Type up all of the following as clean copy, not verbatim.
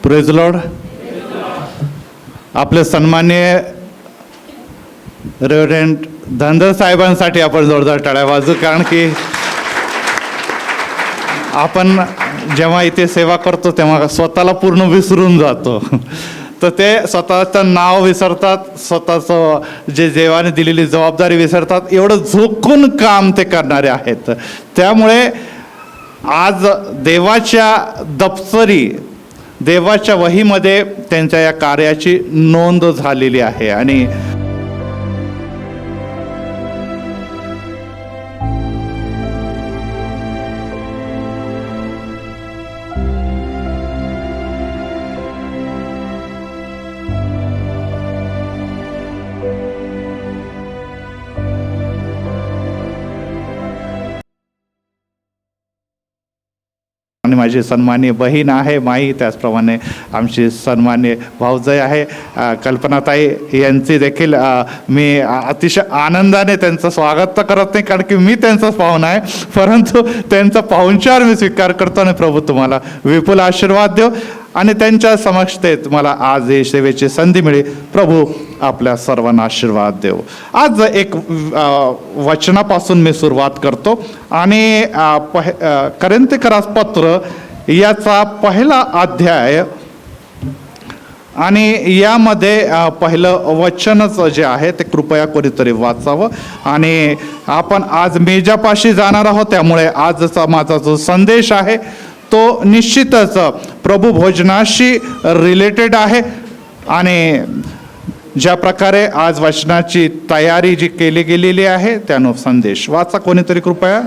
Praise Lord. आपले सन्माननीय reverend Dhangar साहेबांसाठी आपण जोरदार टाळ्या वाजू. कारण की आपण जेव्हा इथे सेवा करतो तेव्हा स्वतःला पूर्ण विसरून जातो. तर ते स्वतःचं नाव विसरतात, स्वतःचं जे देवाने दिलेली जबाबदारी विसरतात. एवढं झोकून काम ते करणारे आहेत. त्यामुळे आज देवाच्या दप्तरी, देवाच्या वहीमध्ये त्यांच्या या कार्याची नोंद झालेली आहे. आणि माझी सन्माननीय बहीण आहे माई, त्याचप्रमाणे आमची सन्माननीय भाऊजाई आहे कल्पनाताई, यांची देखील मी अतिशय आनंदाने त्यांचं स्वागत तर करत नाही, कारण की मी त्यांचाच पाहुणा आहे, परंतु त्यांचा पाहुणचार मी स्वीकार करतो. आणि प्रभू तुम्हाला विपुल आशीर्वाद देव आणि त्यांच्या समक्षतेत मला आज ही सेवेची संधी मिळी. प्रभू आपल्या सर्वांना आशीर्वाद देव. आज एक वचनापासून मी सुरुवात करतो आणि कोरिन्थीकरास पत्र याचा पहिला अध्याय आणि यामध्ये पहिलं वचनच जे आहे ते कृपया कोणीतरी वाचावं. आणि आपण आज मेजापाशी जाणार आहोत, त्यामुळे आजचा माझा जो संदेश आहे तो निश्चितच प्रभू भोजनाशी रिलेटेड आहे. आणि ज्या प्रकारे आज वचनाची तयारी जी केली गेलेली आहे त्यानो संदेश वाचा कोणीतरी कृपया.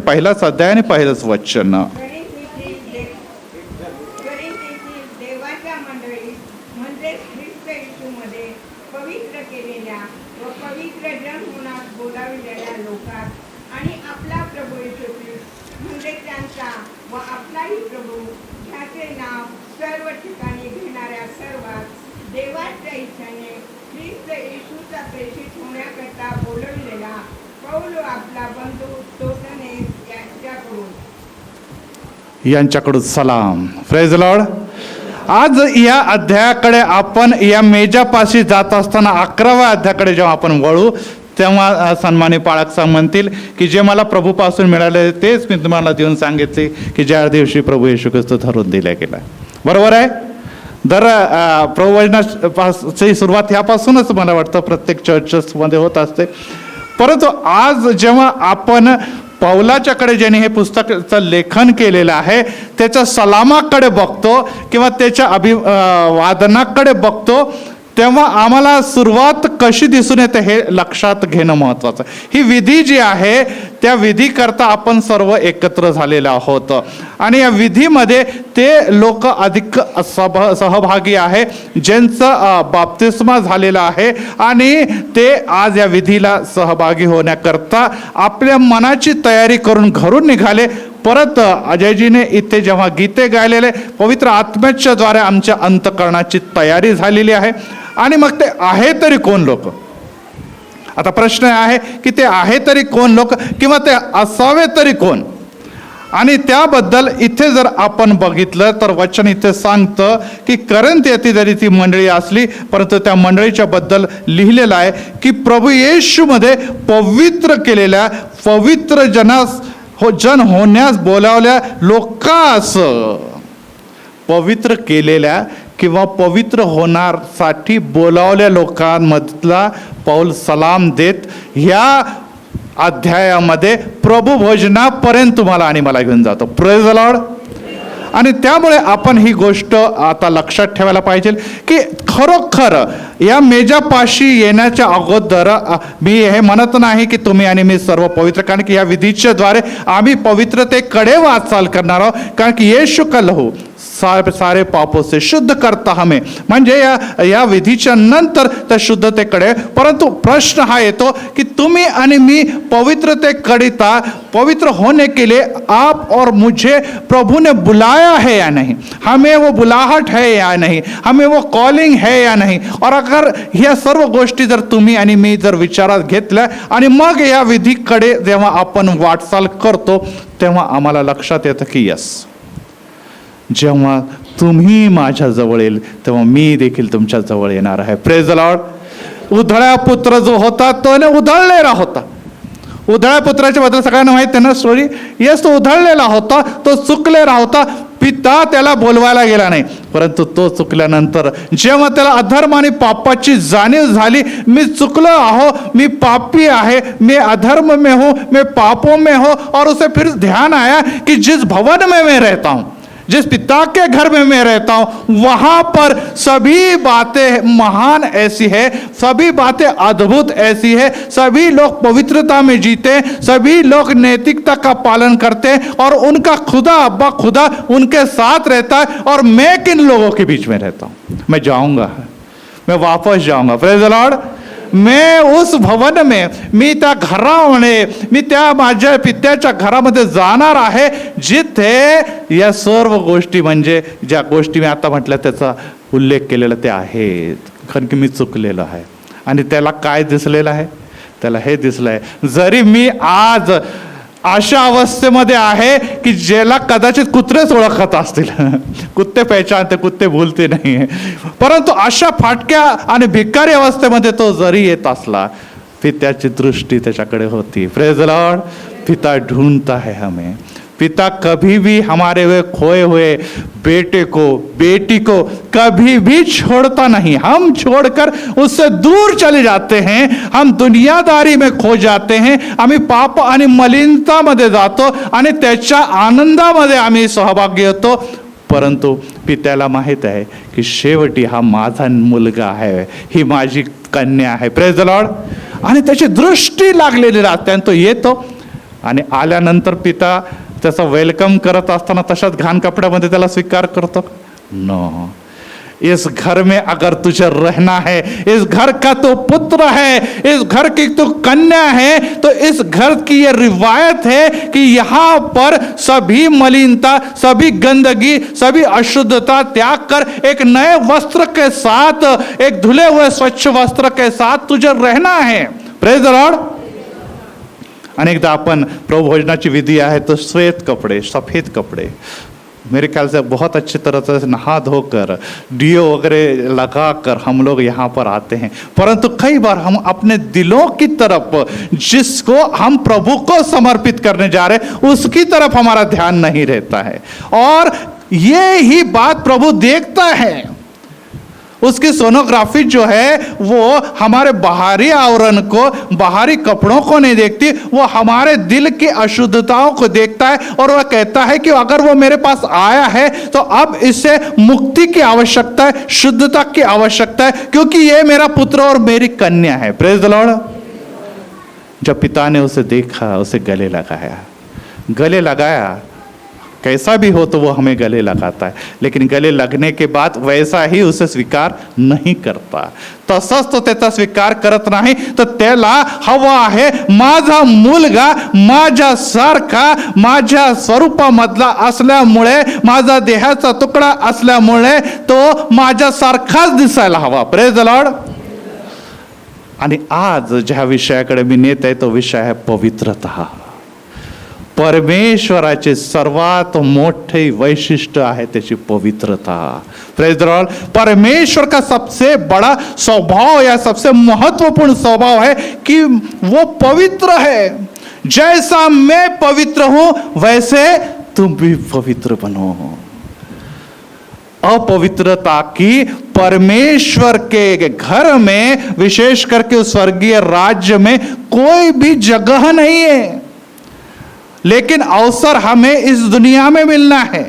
पहिलाच अध्याय आणि पहिलंच वचन. यांच्याकडून सलाम. Praise Lord. आज या अध्यायाकडे आपण या मेजापाशी जात असताना 11व्या अध्यायाकडे जेव्हा आपण वळू तेव्हा सन्मानी पाळक म्हणतील की जे मला प्रभूपासून मिळाले तेच मी तुम्हाला देऊन सांगितले की ज्या दिवशी प्रभू येशू ख्रिस्त धरून दिला गेला. बरोबर आहे. प्रवचनाची सुरुवात ह्यापासूनच मला वाटतं प्रत्येक चर्चमध्ये होत असते. परंतु आज जेव्हा आपण पौलाच्याकडे ज्याने हे पुस्तकाचं लेखन केलेलं आहे त्याच्या सलामाकडे बघतो किंवा त्याच्या अभिवादनाकडे बघतो, तेव्हा आम्हाला सुरुवात कशी दिसून येते हे लक्षात घेणं महत्त्वाचं. ही विधी जी आहे त्या विधीकरता आपण सर्व एकत्र झालेलो आहोत आणि या विधीमध्ये ते लोक अधिक सहभागी आहे ज्यांचं बाप्तिस्मा झालेला आहे आणि ते आज या विधीला सहभागी होण्याकरता आपल्या मनाची तयारी करून घरून निघाले. परत अजयजीने इथे जेव्हा गीते गायलेले पवित्र आत्म्याच्या द्वारे आमच्या अंतःकरणाची तयारी झालेली आहे. आणि मग ते आहे तरी कोण लोक. आता प्रश्न आहे की ते आहे तरी कोण लोक किंवा ते असावे तरी कोण. आणि त्याबद्दल इथे जर आपण बघितलं तर वचन इथे सांगतं की कोरिन्थ येथे जरी ती मंडळी असली परंतु त्या मंडळीच्या बद्दल लिहिलेलं आहे की प्रभू येशूमध्ये पवित्र केलेल्या पवित्र जन होण्यास बोलावल्या लोकांस, पवित्र केलेल्या किंवा पवित्र होण्यासाठी बोलावल्या लोकांमधला पौल सलाम देत ह्या अध्यायामध्ये प्रभू भोजनापर्यंत तुम्हाला आणि मला घेऊन जातो. Praise the Lord. आणि त्यामुळे आपण ही गोष्ट आता लक्षात ठेवायला पाहिजे की खरोखर या मेजापाशी येण्याच्या अगोदर मी हे म्हणत नाही की तुम्ही आणि मी सर्व पवित्र, कारण की या विधीच्या द्वारे आम्ही पवित्रतेकडे वाटचाल करणार आहोत. कारण की येशू का लहू सारे पापों से शुद्ध करता हमें, म्हणजे या विधीच्या नंतर त्या शुद्धतेकडे. परंतु प्रश्न हा येतो की तुम्ही आणि मी पवित्रतेकरिता, पवित्र होने के लिए आप और मुझे प्रभु ने बुलाया है या नहीं, हमें वो बुलाहट है या नहीं, हमें वो कॉलिंग है या नहीं. और अगर ह्या सर्व गोष्टी जर तुम्ही आणि मी जर विचारात घेतल्या आणि मग या विधीकडे जेव्हा आपण वाटचाल करतो, तेव्हा आम्हाला लक्षात येतं की यस, जेव्हा तुम्ही माझ्या जवळ येईल तेव्हा मी देखील तुमच्या जवळ येणार आहे. Praise the Lord. उधळा पुत्र जो होता तो उधळलेला होता. उधळ्या पुत्राच्या बद्दल सगळ्यांना माहिती आहे ना स्टोरी. येस, तो उधळलेला होता, तो चुकलेला होता. पिता त्याला बोलवायला गेला नाही, परंतु तो चुकल्यानंतर जेव्हा त्याला अधर्म आणि पापाची जाणीव झाली, मी चुकलो आहो, मी पापी आहे, मी अधर्म में हूं, मैं पापों में हो, और उसे फिर ध्यान आया कि जिस भवन में मैं रहता हूं, जिस पिता के घर में मैं रहता हूं, वहां पर सभी बातें महान ऐसी है, सभी बातें अद्भुत ऐसी है, सभी लोग पवित्रता में जीते, सभी लोग नैतिकता का पालन करते हैं, और उनका खुदा अब्बा खुदा उनके साथ रहता है, और मैं किन लोगों के बीच में रहता हूं. मैं जाऊंगा, मैं वापस जाऊंगा. Praise the Lord. मैं उस भवन में, मी त्या घरामध्ये, मी त्या माझ्या पित्याच्या घरामध्ये जाणार आहे, जिथे या सर्व गोष्टी, म्हणजे ज्या गोष्टी मी आता म्हटल्या त्याचा उल्लेख केलेला ते आहेत. कारण की मी चुकलेलो आहे. आणि त्याला काय दिसलेलं आहे? त्याला हे दिसलं आहे, जरी मी आज अशा अवस्थेमध्ये आहे की ज्याला कदाचित कुत्रेच ओळखत असतील, कुत्ते पहचानते, कुत्ते भूलते नाही, परंतु अशा फाटक्या आणि भिकारी अवस्थेमध्ये तो जरी येत असला, पित्याची दृष्टी त्याच्याकडे होती. Praise the Lord. पिता ढूंढता है हमें. पिता कभी भी हमारे वे खोए हुए बेटे को, बेटी को कभी भी छोड़ता नहीं. हम छोड़कर उससे दूर चले जाते हैं, हम दुनियादारी में खो जाते हैं, आम्ही पाप आणि मलिनतामध्ये जातो आणि त्याच्या आनंदामध्ये आम्ही सहभागी होतो. परंतु पित्याला माहित आहे की शेवटी हा माझा मुलगा आहे, ही माझी कन्या आहे. Praise the Lord. आणि त्याची दृष्टी लागलेली राहते आणि तो येतो, आणि आल्यानंतर पिता त्याचा वेलकम करत असताना तशाच घाण कपड्यामध्ये त्याला स्वीकार करतो? नो. इस घर में अगर तुझे रहना है, इस घर का तो पुत्र है, इस घर की तो कन्या है, तो इस घर की ये रिवायत है कि यहाँ पर सभी मलिनता, सभी गंदगी, सभी अशुद्धता त्याग कर एक नए वस्त्र के साथ, एक धुले हुए स्वच्छ वस्त्र के साथ तुझे रहना है. Praise the Lord. अनेकदा आपण प्रभु भोजनाची विधि आहे तो श्वेत कपड़े, सफेद कपड़े, मेरे ख्याल से बहुत अच्छी तरह से नहा धोकर, डियो वगैरह लगाकर हम लोग यहाँ पर आते हैं. परंतु कई बार हम अपने दिलों की तरफ, जिसको हम प्रभु को समर्पित करने जा रहे हैं, उसकी तरफ हमारा ध्यान नहीं रहता है. और ये ही बात प्रभु देखता है. उसकी सोनोग्राफी जो है वो हमारे बाहरी आवरण को, बाहरी कपड़ों को नहीं देखती, वो हमारे दिल की अशुद्धताओं को देखता है. और वह कहता है कि अगर वो मेरे पास आया है तो अब इससे मुक्ति की आवश्यकता है, शुद्धता की आवश्यकता है, क्योंकि ये मेरा पुत्र और मेरी कन्या है. Praise the Lord. जब पिता ने उसे देखा, उसे गले लगाया, गले लगाया. कैसा भी हो तो वो हमें गले लगाता है, लेकिन गले लगने के बाद वैसा ही उसे स्वीकार नहीं करता. तसंच तो त्याचा स्वीकार करत नाही. तर त्याला हवा आहे माझा मुलगा माझ्यासारखा, माझ्या स्वरूपामधला असल्यामुळे, माझा देहाचा तुकडा असल्यामुळे तो माझ्यासारखाच दिसायला हवा. Praise the Lord. आणि आज ज्या विषयाकडे मी नेत आहे तो विषय आहे पवित्रता. परमेश्वराचे सर्वात मोठे वैशिष्ट्य आहे त्याची पवित्रता. Praise the Lord. परमेश्वर का सबसे बड़ा स्वभाव या सबसे महत्वपूर्ण स्वभाव है कि वो पवित्र है. जैसा मैं पवित्र हूं वैसे तुम भी पवित्र बनो. अपवित्रता की परमेश्वर के घर में, विशेष करके स्वर्गीय राज्य में कोई भी जगह नहीं है. लेकिन अवसर हमें इस दुनिया में मिलना है.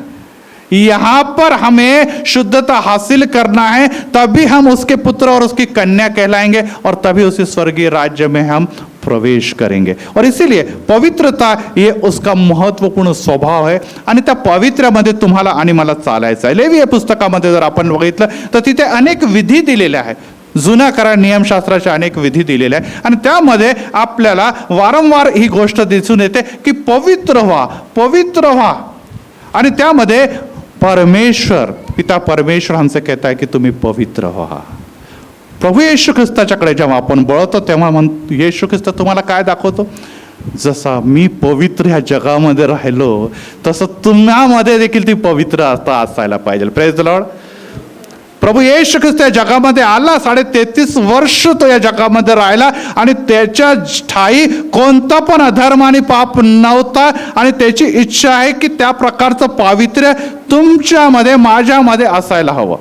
यहाँ पर हमें शुद्धता हासिल करना है, तभी हम उसके पुत्र और उसकी कन्या कहलाएंगे और तभी उसी स्वर्गीय राज्य में हम प्रवेश करेंगे. और इसीलिए पवित्रता हे उसका महत्वपूर्ण स्वभाव आहे आणि त्या पवित्र्यामध्ये तुम्हाला आणि मला चालायचं आहे. लेवी या पुस्तकामध्ये जर आपण बघितलं तर तिथे अनेक विधी दिलेल्या आहेत. जुन्या करार नियमशास्त्राच्या अनेक विधी दिलेल्या आहेत आणि त्यामध्ये आपल्याला वारंवार ही गोष्ट दिसून येते की पवित्र व्हा, पवित्र व्हा. आणि त्यामध्ये परमेश्वर पिता परमेश्वर हमसे कहता है की तुम्ही पवित्र व्हा. प्रभू येशू ख्रिस्ताच्याकडे जेव्हा आपण वळतो तेव्हा येशू ख्रिस्त तुम्हाला काय दाखवतो, जसा मी पवित्र ह्या जगामध्ये राहिलो तसं तुम्हामध्ये देखील ती पवित्र असायला पाहिजे. Praise the Lord. प्रभू येशू ख्रिस्त या जगामध्ये आला, 33.5 वर्ष तो या जगामध्ये राहिला आणि त्याच्या ठाई कोणता पण अधर्म आणि पाप नव्हता आणि त्याची इच्छा आहे की त्या प्रकारचं पावित्र्य तुमच्यामध्ये माझ्यामध्ये असायला हवं.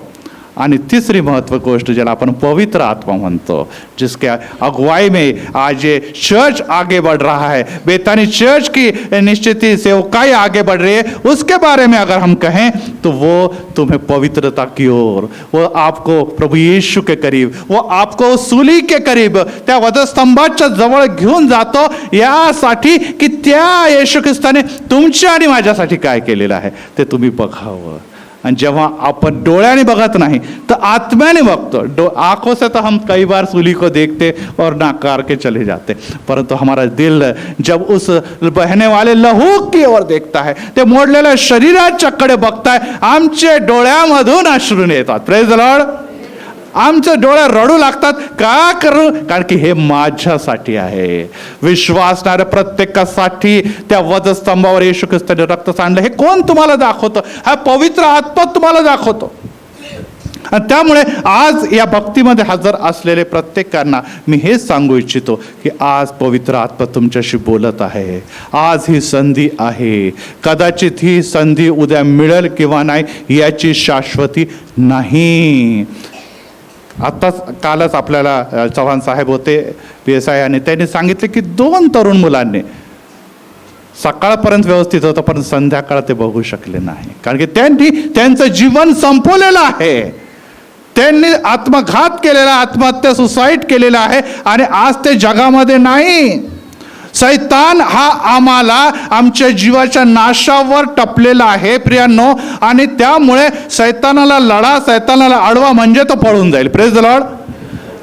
आणि तिसरी महत्व गोष्ट ज्याला आपण पवित्र आत्मा म्हणतो, जिसके अगुवाई में आज ये चर्च आगे बढ़ रहा है, बेतानी चर्च की निश्चित ही सेवकाई आगे बढ़ रही है, उसके बारे में अगर हम कहें तो वो तुम्हें पवित्रता की ओर, वो आपको प्रभु यीशु के करीब, वो आपको सूली के करीब त्या वधस्तंभाच्या जवळ घेऊन जातो, यासाठी की त्या येशू ख्रिस्ताने तुमच्या आणि माझ्यासाठी काय केलेलं आहे ते तुम्ही बघावं. आणि जेव्हा आपण डोळ्याने बघत नहीं तो आत्म्याने बघतो. आंखों से तो हम कई बार सूली को देखते और नाकार के चले जाते, परंतु हमारा दिल जब उस बहने वाले लहू की ओर देखता है, ते मोडलेल्या शरीराच्याकडे बघताय, आमचे डोळ्यामधून अश्रू येतात. Praise the Lord. आमचे डोळे रडू लागतात. का करू? कारण की हे माझ्यासाठी आहे. विश्वासणाऱ्या प्रत्येकासाठी त्या वधस्तंभावर येशू ख्रिस्ताने रक्त सांडलं. हे कोण तुम्हाला दाखवतो? हा पवित्र आत्मा तुम्हाला दाखवतो. आणि त्यामुळे आज या भक्तीमध्ये हजर असलेले प्रत्येकांना मी हेच सांगू इच्छितो की आज पवित्र आत्मा तुमच्याशी बोलत आहे. आज ही संधी आहे. कदाचित ही संधी उद्या मिळेल किंवा नाही याची शाश्वती नाही. आत्ताच कालच आपल्याला चव्हाण साहेब होते PSI आणि त्यांनी सांगितले की 2 तरुण मुलांनी सकाळपर्यंत व्यवस्थित होतं पण संध्याकाळ ते बघू शकले नाही, कारण की त्यांनी त्यांचं जीवन संपवलेलं आहे. त्यांनी आत्मघात केलेला, आत्महत्या सुसाईड केलेला आहे आणि आज ते जगामध्ये नाही. सैतान हा आम्हाला आमच्या जीवाच्या नाशावर टपलेला आहे प्रियांनो, आणि त्यामुळे सैतानाला लढा, सैतानाला अडवा म्हणजे तो पळून जाईल. Praise the Lord.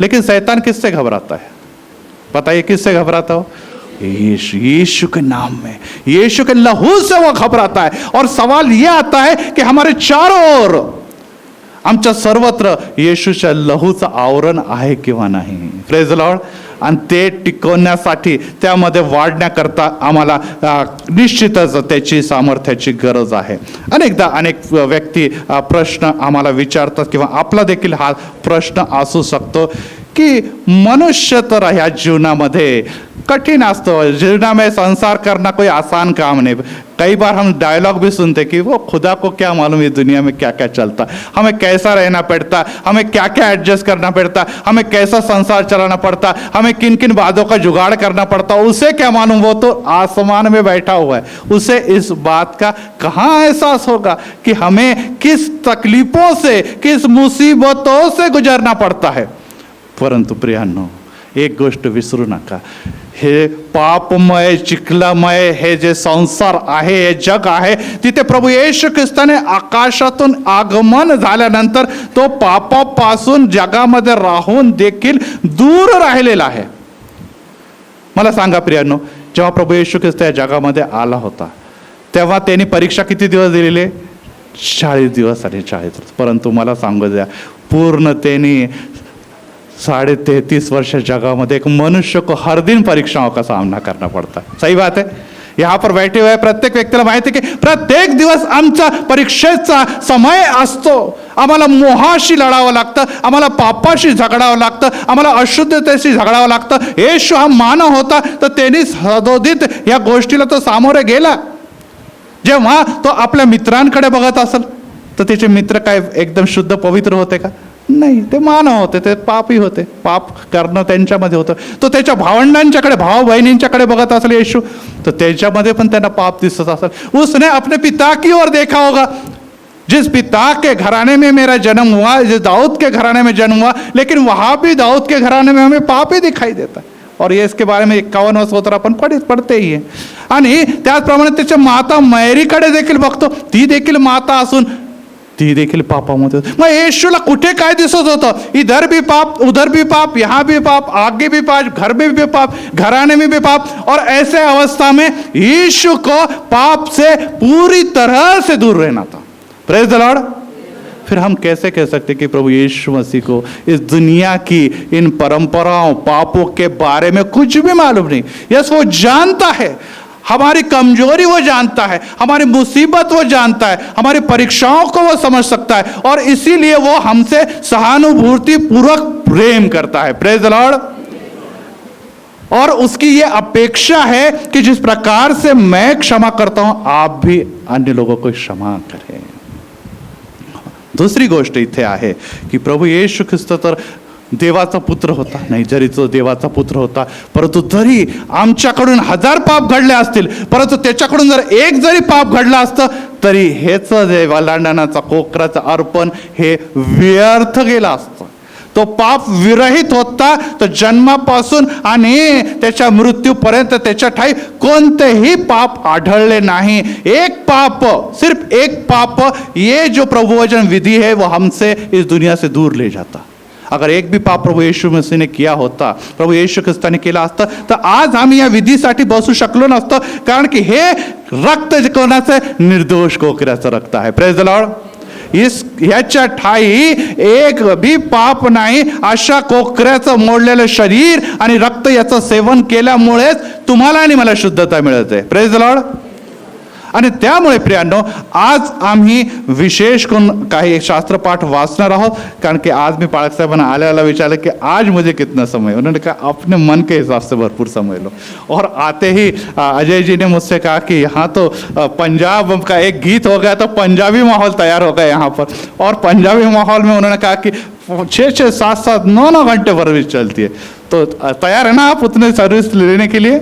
लेकिन सैतान किससे घबराता है? बताइए किससे घबराता हो? यीशु के नाम में, यीशु के लहू से वो घबराता है. और सवाल ये आता है कि हमारे चारों ओर, आमच्या सर्वत्र येशूच्या लहूचं आवरण आहे किंवा नाही. Praise the Lord. आणि ते टिकवण्यासाठी, त्यामध्ये वाढण्याकरता आम्हाला निश्चितच त्याची सामर्थ्याची गरज आहे. अनेकदा अनेक व्यक्ती प्रश्न आम्हाला विचारतात किंवा आपला देखील हा प्रश्न असू शकतो की मनुष्य तर ह्या जीवनामध्ये कठिन असतो. जीवना में संसार करना कोई आसान काम नहीं. कई बार हम डायलॉग भी सुनते कि वो खुदा को क्या मालूम ये दुनिया में क्या क्या चलता, हमें कैसा रहना पड़ता, हमें क्या क्या एडजस्ट करना पड़ता, हमें कैसा संसार चलाना पड़ता, हमें किन किन बातों का जुगाड़ करना पड़ता, उसे क्या मालूम, वो तो आसमान में बैठा हुआ है, उसे इस बात का कहाँ एहसास होगा कि हमें किस तकलीफों से, किस मुसीबतों से गुजरना पड़ता है. परंतु प्रियांनो, एक गोष्ट विसरू नका, हे पापमय चिखलामय हे जे संसार आहे, हे जग आहे, तिथे प्रभू येशू ख्रिस्ताने आकाशातून आगमन झाल्यानंतर तो पापापासून जगामध्ये राहून देखील दूर राहिलेला आहे. मला सांगा प्रियांनो, जेव्हा प्रभू येशू ख्रिस्त या जगामध्ये आला होता तेव्हा त्यांनी परीक्षा किती दिवस दिलेले? 40 दिवस आणि 40 दिवस. परंतु मला सांगू द्या, पूर्ण त्यांनी 33.5 वर्ष जगह एक मनुष्य को हर दिन परीक्षाओं का सामना करना पड़ता है. सही बात है. यहाँ पर बैठे हुए प्रत्येक व्यक्तीला माहिती आहे की प्रत्येक दिवस आमचा परीक्षेचा समय असतो. आम्हाला मोहाशी लढावं लागतं, आम्हाला पापाशी झगडावं लागतं, आम्हाला अशुद्धतेशी झगडावं लागतं. येशू हा मानव होता तर त्यांनी सदोदित या गोष्टीला तो सामोरे गेला. जेव्हा तो आपल्या मित्रांकडे बघत असेल तर त्याचे मित्र काय एकदम शुद्ध पवित्र होते का? नाही, ते मानव होते, ते पापी होते, पाप करणं त्यांच्यामध्ये होतं. तो त्याच्या भावंडांच्याकडे, भाव बहिणींच्याकडे बघत असेल येशू, तर त्याच्यामध्ये पण त्यांना पाप दिसत असेल. उसने अपने पिता की ओर देखा होगा. जिस पिता के घराने में मेरा जन्म हुआ, जिस दाऊद के घराने में जन्म हुआ, लेकिन वहां भी दाऊद के घराने में हमें पाप ही दिखाई देता है. और ये इसके बारे में 51 स्तोत्र आपण पडते ही आहे. आणि त्याचप्रमाणे त्याच्या माता मैरीकडे देखील बघतो, ती देखील माता असून ती देखील पापामध्ये. मग येशूला कुठे काय दिसत होतं? इधर भी पाप, उधर भी पाप, यहाँ भी पाप, आगे भी पाप, घर में भी पाप, घराने में भी पाप. और ऐसे अवस्था में यीशु को पाप से पूरी तरह से दूर रहना था. Praise the Lord. फिर हम कैसे कह सकते कि प्रभु यीशु मसीह को इस दुनिया की इन परंपराओं, पापों के बारे में कुछ भी मालूम नहीं? यस, वो जानता है, हमारी कमजोरी वो जानता है, हमारी मुसीबत वो जानता है, हमारी परीक्षाओं को वो समझ सकता है, और इसीलिए वो हमसे सहानुभूति पूर्वक प्रेम करता है. Praise the Lord. और उसकी ये अपेक्षा है कि जिस प्रकार से मैं क्षमा करता हूं, आप भी अन्य लोगों को क्षमा करें. दुसरी गोष्ट इथे आहे की प्रभू येशू ख्रिस्त तर देवाचा पुत्र होता. नाही, जरी तो देवाचा पुत्र होता, परंतु तरी आमच्याकडून 1000 पाप घडले असतील, परंतु त्याच्याकडून जर एक जरी पाप घडलं असतं तरी हेच जे वलांडणाचा कोकराचं अर्पण हे व्यर्थ गेलं असतं. तो पाप विरहित होता. तो जन्मापासून आणि त्याच्या मृत्यूपर्यंत त्याच्या ठाई कोणतेही पाप आढळले नाही. एक पाप, सिर्फ एक पाप, ये जो प्रभु वचन विधि है वो हमसे इस दुनिया से दूर ले जाता. अगर एक भी पाप प्रभू येशू मसीह ने किया होता, प्रभू येशू ख्रिस्ताने केला असता, तर आज आम्ही या विधीसाठी बसू शकलो नसतो. कारण की हे रक्त कोणाचं? निर्दोष कोकऱ्याचं रक्त आहे. Praise the Lord. ह्याच्या ठाई एक भी पाप नाही. अशा कोकऱ्याचं मोडलेलं शरीर आणि रक्त याचं सेवन केल्यामुळेच तुम्हाला आणि मला शुद्धता मिळते. Praise the Lord. आणि त्यामुळे प्रियांनो, आज आम्ही विशेष करून काही शास्त्रपाठ वाचणार आहोत. कारण की आज मी पाळक साहेबांना आल्याला विचारलं कि आज मुझे कितना समय. उन्होंने कहा अपने मन के हिसाब से भरपूर समय लो. और आते ही अजय जी ने मुझसे कहा कि यहाँ तो पंजाब का एक गीत हो गया, तो पंजाबी माहौल तैयार हो गया यहाँ पर. और पंजाबी माहौल में उन्होंने कहा कि 6-6, 7-7, 9-9 घंटे सर्विस चलती है. तो तैयार है ना आप उतने सर्विस लेने के लिए?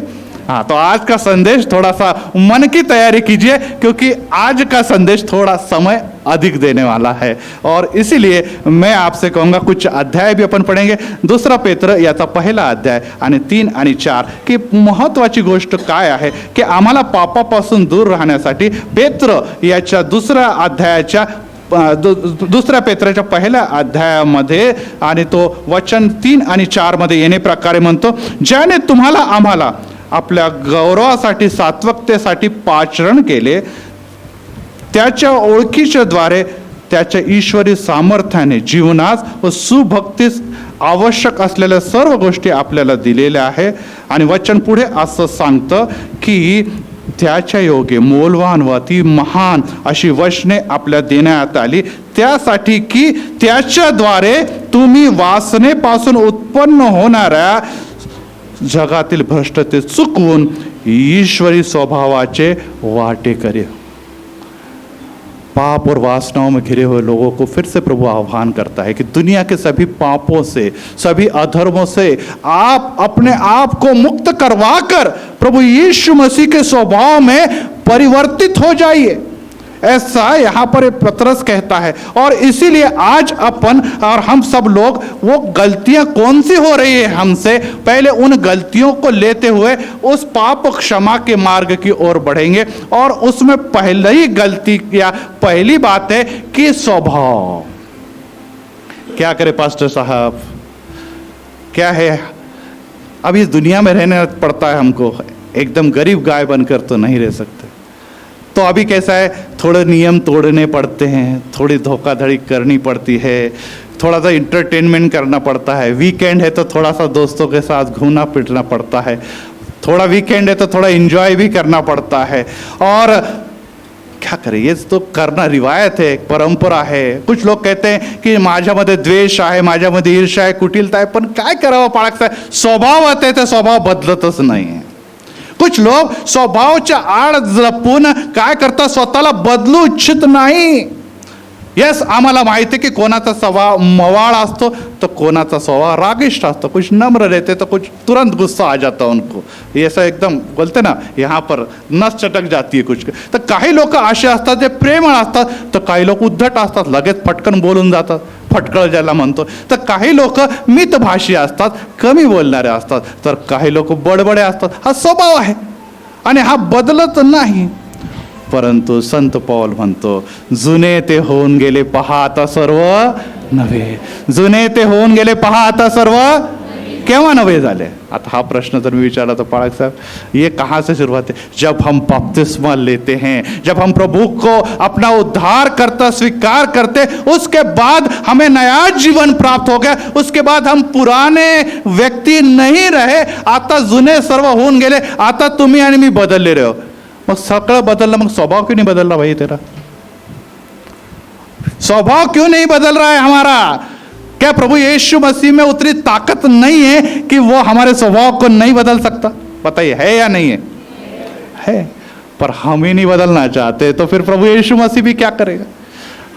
हाँ, तो आज का संदेश थोड़ा सा मन की तैयारी कीजिए, क्योंकि आज का संदेश थोड़ा समय अधिक देने वाला है. और इसीलिए मैं आपसे कहूँगा कुछ अध्याय भी आपण पढ़ेंगे. 2 पेत्र याचा पहिला अध्याय आणि 3 आणि 4 की महत्त्वाची गोष्ट काय आहे की आम्हाला पापापासून दूर राहण्यासाठी पेत्र याच्या 2 अध्यायाच्या 2 पेत्राच्या पहिल्या अध्यायामध्ये आणि तो वचन 3 आणि 4 मध्ये येणे प्रकारे म्हणतो, ज्याने तुम्हाला आम्हाला आपल्या गौरवासाठी, सात्वकतेसाठी पाचरण केले, त्याच्या ओळखीच्या द्वारे त्याच्या ईश्वरी सामर्थ्याने जीवनास व सुभक्तीस आवश्यक असलेल्या सर्व गोष्टी आपल्याला दिलेल्या आहे. आणि वचन पुढे असं सांगतं की त्याच्या योगे मोलवान व अति महान अशी वचने आपल्या देण्यात आली, त्यासाठी की त्याच्याद्वारे तुम्ही वासनेपासून उत्पन्न होणाऱ्या जगातील भ्रष्टते चुकवून ईश्वरी स्वभावाचे वाटेकरी. पाप और वासनाओं में घिरे हुए लोगों को फिर से प्रभु आह्वान करता है कि दुनिया के सभी पापों से, सभी अधर्मों से आप अपने आप को मुक्त करवाकर प्रभु यीशु मसीह के स्वभाव में परिवर्तित हो जाइए. ऐसा यहाँ पर पतरस कहता है. और इसीलिए आज अपन और हम सब लोग वो गलतियां कौन सी हो रही है हमसे, पहले उन गलतियों को लेते हुए उस पाप क्षमा के मार्ग की ओर बढ़ेंगे. और उसमें पहली गलती या पहली बात है कि स्वभाव. क्या करे पास्टर साहब, क्या है, अब इस दुनिया में रहना पड़ता है हमको. एकदम गरीब गाय बनकर तो नहीं रह सकते. तो अभी कैसा है, थोड़े नियम तोड़ने पड़ते हैं, थोड़ी धोखाधड़ी करनी पड़ती है, थोड़ा सा इंटरटेनमेंट करना पड़ता है. वीकेंड है तो थोड़ा सा दोस्तों के साथ घूमना फिरना पड़ता है. थोड़ा वीकेंड है तो थोड़ा एंजॉय भी करना पड़ता है. और क्या करें, ये तो करना रिवायत है, परंपरा है. कुछ लोग कहते हैं की माझ्यामध्ये द्वेष आहे, माझ्यामध्ये ईर्ष्या आहे, कुटिलता आहे. पण काय करावं पाळक साहेब, स्वभाव आहे ते स्वभाव बदलतच नाही. कुछ लोग स्वभावाच्या आड जपून काय करतात, स्वतःला बदलू इच्छित नाही. येस, आम्हाला माहिती आहे की कोणाचा स्वभाव मवाळ असतो तो कोणाचा स्वभाव रागिष्ट असतो, कुछ नम्र रहते तो कुछ तुरंत गुस्सा आ जाता उनको, ऐसा एकदम बोलते ना यहाँ पर नस चटक जाती है कुछ. तर काही लोक असे असतात जे प्रेमळ असतात, तर काही लोक उद्धट असतात, लगेच फटकन बोलून जातात, फटकळ ज्याला म्हणतो. तर काही लोक मितभाषी असतात, कमी बोलणारे असतात, तर काही लोक बडबडे असतात. हा स्वभाव आहे आणि हा बदलत नाही. परंतु संत पौल म्हणतो, जुने ते होऊन गेले पहा आता सर्व नवे. जुने ते होऊन गेले पहा आता सर्व केव्हा नवे झाले. आता हा प्रश्न जर मी विचारला तर पाळक साहब, ये कहाँ से शुरुआत है? जब हम बपतिस्मा लेते हैं, जब हम प्रभु को अपना उद्धार करता स्वीकार करते, उसके बाद हमें नया जीवन प्राप्त हो गया. उसके बाद हम पुराने व्यक्ती नहीं रहे, आता जुने सर्व होऊन गेले, आता तुम्ही आणि मी बदलले रहो. मग सगळं बदललं, मग स्वभाव क्यों नहीं बदल रहा भाई तेरा? स्वभाव क्यों नहीं बदल रहा है हमारा? क्या प्रभु यीशु मसीह में उतनी ताकत नहीं है कि वो हमारे स्वभाव को नहीं बदल सकता? बताइए, है या नहीं है? है. पर हम ही नहीं बदलना चाहते, तो फिर प्रभु यीशु मसीह भी क्या करेगा?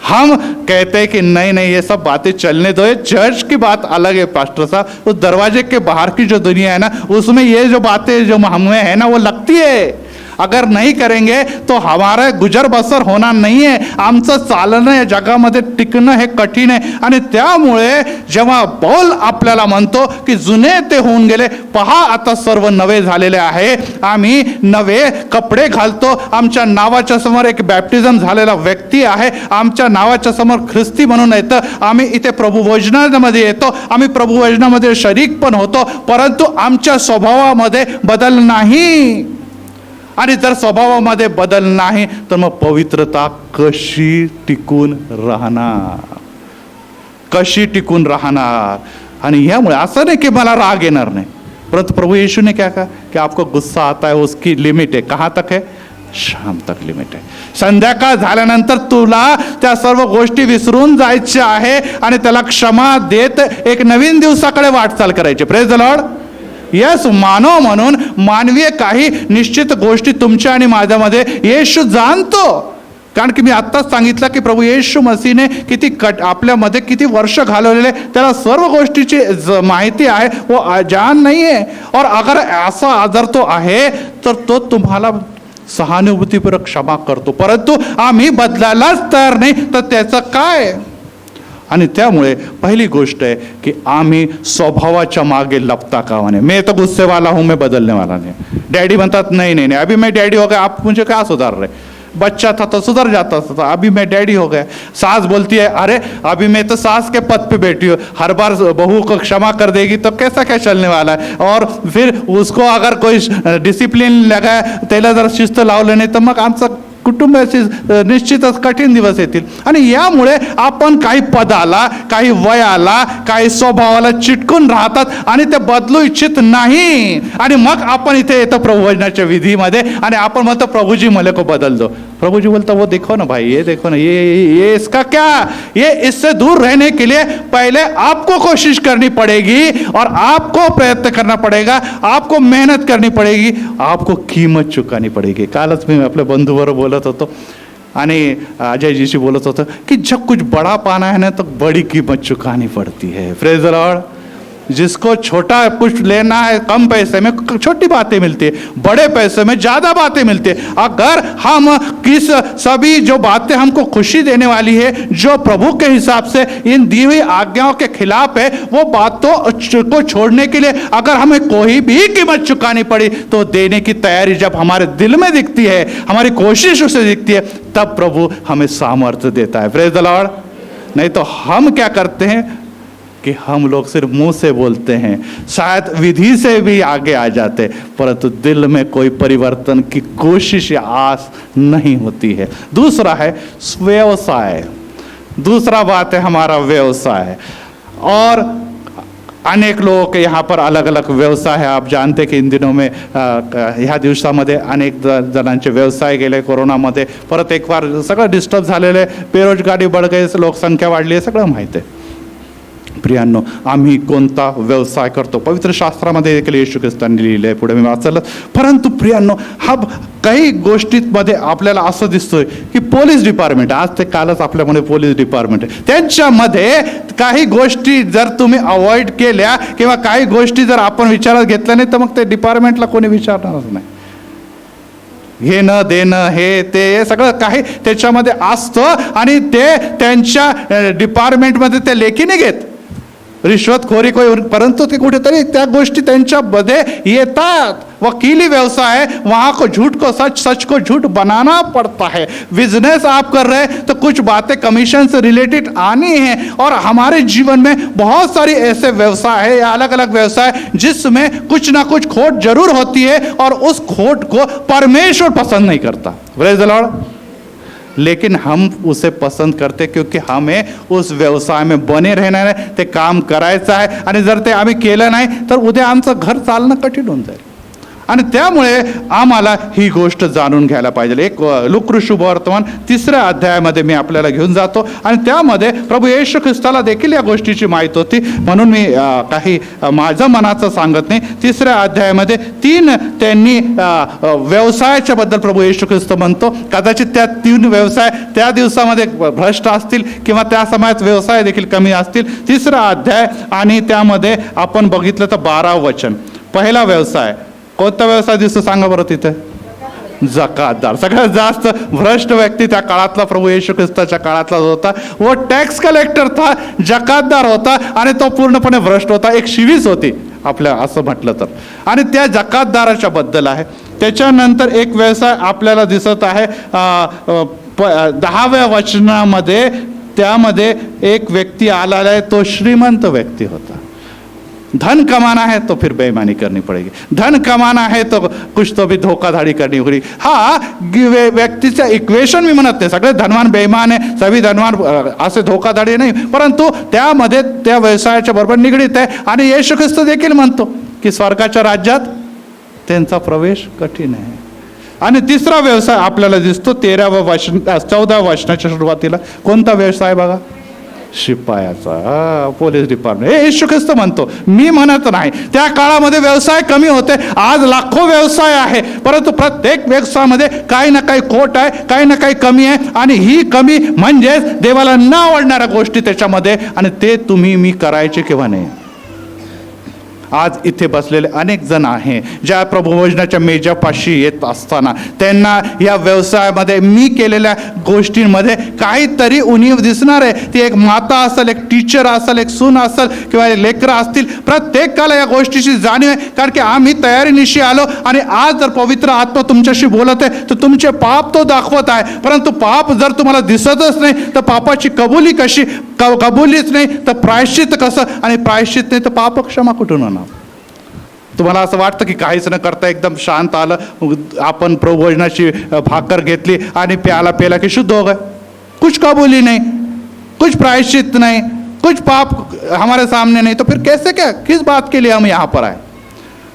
हम कहते हैं कि नहीं नहीं ये सब बातें चलने दो, ये चर्च की बात अलग है पास्टर साहब. उस दरवाजे के बाहर की जो दुनिया है ना, उसमें ये जो बातें जो हमें है ना वो लगती है. अगर नहीं करेंगे तो हमारा गुजर बसर होणार नाही आहे. आमचं चालणं या जगामध्ये टिकणं हे कठीण आहे. आणि त्यामुळे जेव्हा पौल आपल्याला म्हणतो की जुने ते होऊन गेले पहा आता सर्व नवे झालेले आहे, आम्ही नवे कपडे घालतो, आमच्या नावाच्या समोर एक बॅप्टिझम झालेला व्यक्ती आहे, आमच्या नावाच्या समोर ख्रिस्ती म्हणून येतं, आम्ही इथे प्रभू भोजनामध्ये येतो, आम्ही प्रभू भोजनामध्ये शरीक पण होतो, परंतु आमच्या स्वभावामध्ये बदल नाही. आणि जर स्वभावामध्ये बदल नाही तर मग पवित्रता कशी टिकून राहणार? कशी टिकून राहणार? आणि यामुळे असं नाही की मला राग येणार नाही, परंतु प्रभु यीशु ने क्या कहा कि आपको गुस्सा आता है, उसकी लिमिट है. कहाँ तक है? शाम तक लिमिट आहे. संध्याकाळ झाल्यानंतर तुला त्या सर्व गोष्टी विसरून जायच्या आहे आणि त्याला क्षमा देत एक नवीन दिवसाकडे वाटचाल करायची. Praise the Lord. यस, मानव म्हणून मानवीय काही निश्चित गोष्टी तुमच्या आणि माझ्यामध्ये येशू जाणतो. कारण की मी आत्ताच सांगितलं की प्रभू येशू मसीहने किती आपल्यामध्ये किती वर्ष घालवलेले, त्याला सर्व गोष्टीची माहिती आहे, वो जान नाही आहे. और अगर असा आजार तो आहे तर तो तुम्हाला सहानुभूतीपूर्वक क्षमा करतो, परंतु आम्ही बदलायलाच तयार नाही, तर त्याचं काय? आणि त्यामुळे पहिली गोष्ट आहे की आम्ही स्वभावाच्या मागे लपता कामा नये. मैं तो गुस्से वाला हूँ, मैं बदलने वाला नहीं. डैडी म्हणतात नहीं नहीं नहीं, अभी मैं डैडी हो गया, आप मुझे क्या सुधार रहे? बच्चा था तो सुधर जाता था, अभी मैं डैडी हो गया. सास बोलती है अरे अभी मैं तो सास के पद पे बैठी हूँ, हर बार बहू को क्षमा कर देगी तो कैसा क्या चलने वाला है? और फिर उसको अगर कोई डिसिप्लिन लगाय, त्याला जर शिस्त लावलं नाही तर मग आमचं कुटुंबाचे निश्चितच कठीण दिवस येतील. आणि यामुळे आपण काही पदाला, काही वयाला, काही स्वभावाला चिटकून राहतात आणि ते बदलू इच्छित नाही. आणि मग आपण इथे येतो प्रभुवचनाच्या विधीमध्ये आणि आपण म्हणतो प्रभुजी मला को बदल दो. प्रभुजी बोलता वो देखो ना भाई, ये देखो ना, ये इसका क्या, ये इससे दूर रहने के लिए पहले आपको कोशिश करनी पड़ेगी और आपको प्रयत्न करना पड़ेगा, आपको मेहनत करनी पड़ेगी, आपको कीमत चुकानी पड़ेगी. कालच मी आपल्या बंधूबरोबर बोलत होतो आणि अजयजीशी बोलत होतो की जब कुछ बड़ा पाना है ना तो बड़ी कीमत चुकानी पड़ती है. Praise the Lord. जिसको छोटा कुछ लेना है, कम पैसे में छोटी बातें मिलती है, बड़े पैसे में ज़्यादा बातें मिलती है. अगर हम किस सभी जो बातें हमको खुशी देने वाली है, जो प्रभु के हिसाब से इन दी हुई आज्ञाओं के खिलाफ है, वो बातों को छोड़ने के लिए अगर हमें कोई भी कीमत चुकानी पड़ी तो देने की तैयारी जब हमारे दिल में दिखती है, हमारी कोशिश उसे दिखती है, तब प्रभु हमें सामर्थ्य देता है. Praise the Lord. नहीं तो हम क्या करते हैं कि हम लोग सिर्फ मुंह से बोलते हैं, शायद विधि से भी आगे आ जाते, परंतु दिल में कोई परिवर्तन की कोशिश या आस नहीं होती है. दूसरा है व्यवसाय. दूसरा बात है हमारा व्यवसाय. और अनेक लोगों के यहाँ पर अलग अलग व्यवसाय है. आप जानते हैं की इन दिनों में ह्या दिवसामध्ये अनेक जणांचे व्यवसाय गेले कोरोनामध्ये. परत एक बार सगळं डिस्टर्ब झालेलं आहे, बेरोजगारी बढ़ गई, लोकसंख्या वाढली आहे, सगळं माहिती आहे. प्रियांनो, आम्ही कोणता व्यवसाय करतो? पवित्र शास्त्रामध्ये देखील येशू ख्रिस्तांनी लिहिलं आहे, पुढे मी वाचलं. परंतु प्रियांनो, हा काही गोष्टींमध्ये आपल्याला असं दिसतोय की पोलीस डिपार्टमेंट, आज ते कालच आपल्यामध्ये पोलीस डिपार्टमेंट आहे, त्यांच्यामध्ये काही गोष्टी जर तुम्ही अवॉइड केल्या किंवा काही गोष्टी जर आपण विचारात घेतल्या नाही तर मग ते डिपार्टमेंटला कोणी विचारणारच नाही. घेणं देणं हे ते सगळं काही त्याच्यामध्ये असतं आणि ते त्यांच्या डिपार्टमेंटमध्ये ते लेखी नाही घेत रिश्वतखोरी कोई, परंतु ते कुठेतरी त्या गोष्टी त्यांच्यामध्ये येतात. वकीली व्यवसाय है, वहाँ को झूठ को सच, सच को झूठ बनाना पड़ता है. बिजनेस आप कर रहे हैं तो कुछ बातें कमीशन से रिलेटेड आनी है. और हमारे जीवन में बहुत सारी ऐसे व्यवसाय है या अलग अलग व्यवसाय जिसमें कुछ ना कुछ खोट जरूर होती है और उस खोट को परमेश्वर पसंद नहीं करता. Praise the Lord. लेकिन हम उसे पसंद करते क्योंकि हमें उस व्यवसाय में बने रहणार आहे, ते काम करायचं आहे. आणि जर ते आम्ही केलं नाही तर उद्या आमचं घर चालणं कठीण होऊन जाईल. आणि त्यामुळे आम्हाला ही गोष्ट जाणून घ्यायला पाहिजे. एक लूका शुभवर्तमान 3ऱ्या अध्यायामध्ये मी आपल्याला घेऊन जातो आणि त्यामध्ये प्रभू येशू ख्रिस्ताला देखील या गोष्टीची माहिती होती, म्हणून मी काही माझं मनाचं सांगत नाही. 3ऱ्या अध्यायामध्ये 3 त्यांनी व्यवसायाच्या बद्दल प्रभू येशू ख्रिस्त म्हणतो. कदाचित त्या 3 व्यवसाय त्या दिवसामध्ये भ्रष्ट असतील किंवा त्या समयात व्यवसाय देखील कमी असतील. 3रा अध्याय आणि त्यामध्ये आपण बघितलं तर 12 वचन. पहिला व्यवसाय कोणता व्यवसाय दिसतो सांगा बरं तिथे? जकातदार. सगळ्यात जास्त भ्रष्ट व्यक्ती त्या काळातला प्रभू येशू ख्रिस्ताच्या काळातला होता. वो टॅक्स कलेक्टर था, जकातदार होता आणि तो पूर्णपणे भ्रष्ट होता. एक शिवीच होती आपल्या असं म्हटलं तर. आणि त्या जकातदाराच्या बद्दल आहे. त्याच्यानंतर एक व्यवसाय आपल्याला दिसत आहे 10व्या वचनामध्ये. त्यामध्ये एक व्यक्ती आलेला आहे, तो श्रीमंत व्यक्ती होता. धन कमाना है तो फिर बेईमानी करनी पड़ेगी, धन कमाना है तो कुछ तो भी धोखाधड़ी करनी होगी. हा व्यक्तीचं इक्वेशन मी म्हणत नाही, सगळे धनवान बेईमान आहे, सभी धनवान असे धोखाधडी नाही, परंतु त्यामध्ये त्या व्यवसायाच्या बरोबर निगडीत आहे. आणि येशू ख्रिस्त देखील म्हणतो की स्वर्गाच्या राज्यात त्यांचा प्रवेश कठीण आहे. आणि 3रा व्यवसाय आपल्याला दिसतो 13व्या वचन 14व्या वचनाच्या सुरुवातीला. कोणता व्यवसाय बघा? शिपायाचा. Police department. हे येशू ख्रिस्त म्हणतो, मी म्हणत नाही. त्या काळामध्ये व्यवसाय कमी होते, आज लाखो व्यवसाय आहे, परंतु प्रत्येक व्यवसायामध्ये काही ना काही खोट आहे, काही ना काही कमी आहे. आणि ही कमी म्हणजेच देवाला न आवडणाऱ्या गोष्टी त्याच्यामध्ये, आणि ते तुम्ही मी करायचे किंवा नाही. आज इथे बसलेले अनेक जण आहे ज्या प्रभुभोजनाच्या मेजापाशी येत असताना त्यांना या व्यवसायामध्ये मी केलेल्या गोष्टींमध्ये काहीतरी उणीव दिसणार आहे. ती एक माता असेल, एक टीचर असेल, एक सून असेल किंवा लेकरं असतील. प्रत्येकाला या गोष्टीची जाणीव आहे, कारण की आम्ही तयारीनिशी आलो आणि आज जर पवित्र आत्मा तुमच्याशी बोलत आहे तर तुमचे पाप तो दाखवत आहे. परंतु पाप जर तुम्हाला दिसतच नाही तर पापाची कबुली कशी? कबुलीच नाही तर प्रायश्चित कसं? आणि प्रायश्चित नाही तर पाप क्षमा कुठून होणार? तुम्हाला असं वाटतं की काहीच न करता एकदम शांत आलं, आपण प्रभुभोजनाची भाकर घेतली आणि प्याला पेला की शुद्ध हो गए? कुछ कबूली नहीं, कुछ प्रायश्चित नहीं, कुछ पाप हमारे सामने नहीं, तो फिर कैसे क्या, किस बात के लिए हम यहाँ पर आए?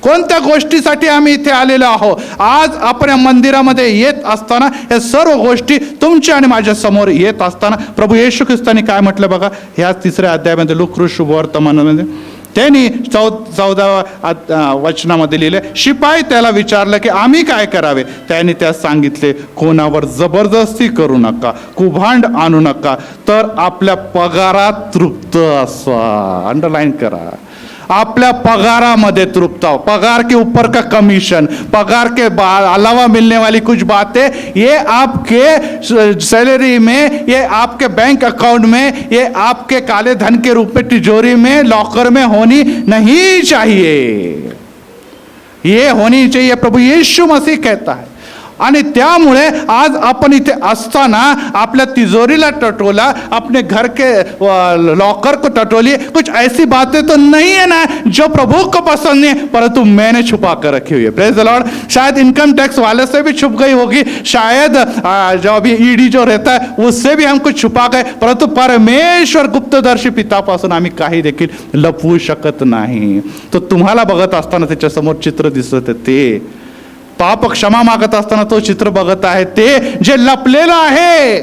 कोणत्या गोष्टीसाठी आम्ही इथे आलेलो आहोत? आज आपण या मंदिरामध्ये येत असताना या सर्व गोष्टी तुमच्या आणि माझ्या समोर येत असताना प्रभू येशू ख्रिस्तांनी काय म्हटलं बघा, ह्या 3ऱ्या अध्यायामध्ये लूका शुभवर्तमानामध्ये त्यांनी 14व्या वचनामध्ये लिहिले. शिपाई त्याला विचारलं की आम्ही काय करावे? त्यांनी त्यास सांगितले, कोणावर जबरदस्ती करू नका, कुभांड आणू नका, तर आपल्या पगारात तृप्त असा. अंडरलाईन करा, आपल्या पगारामध्ये तृप्त हो. पगार के ऊपर का कमीशन, पगार के अलावा मिलने वाली कुछ बातें, ये आपके सैलरी में, ये आपके बैंक अकाउंट में, ये आपके काले धन के रूप में तिजोरी में, लॉकर में होनी नहीं चाहिए. ये होनी चाहिए, प्रभु यीशु मसीह कहता है. आणि त्यामुळे आज आपण इथे असताना आपल्या तिजोरीला टटोला, अपने घर के लॉकर को टटोलिए. कुछ ऐसी बातें तो नहीं है ना जो प्रभु को पसंद नहीं है, परंतु मैंने छुपा कर रखी हुई है. Praise the Lord. शायद इनकम टैक्स वाले से भी छुप गई होगी, शायद जो अभी ईडी जो रहता है उससे भी हम कुछ छुपा गए, परंतु परमेश्वर गुप्तदर्शी पितापासून आम्ही काही देखील लपवू शकत नाही. तो तुम्हाला बघत असताना त्याच्यासमोर चित्र दिसत आहे, ते पाप क्षमा मागत असताना तो चित्र बघत आहे, ते जे लपलेलं आहे.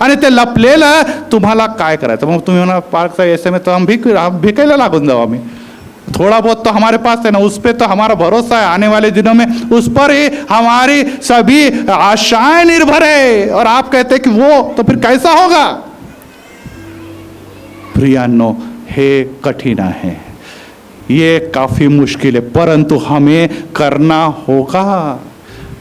आणि ते लपलेलं तुम्हाला काय करायचं? मग तुम्ही म्हणा पार्कचा ऐसे में तो हम भिकायला लागून जाऊ आम्ही, थोड़ा बहुत तो हमारे पास है ना, उस पर तो हमारा भरोसा है, आने वाले दिनों में उस पर ही हमारी सभी आशाएं निर्भर है, और आप कहते हैं कि वो तो फिर कैसा होगा? प्रियांनो, हे कठिन है, ये काफी मुश्किल है, परंतु हमें करना होगा,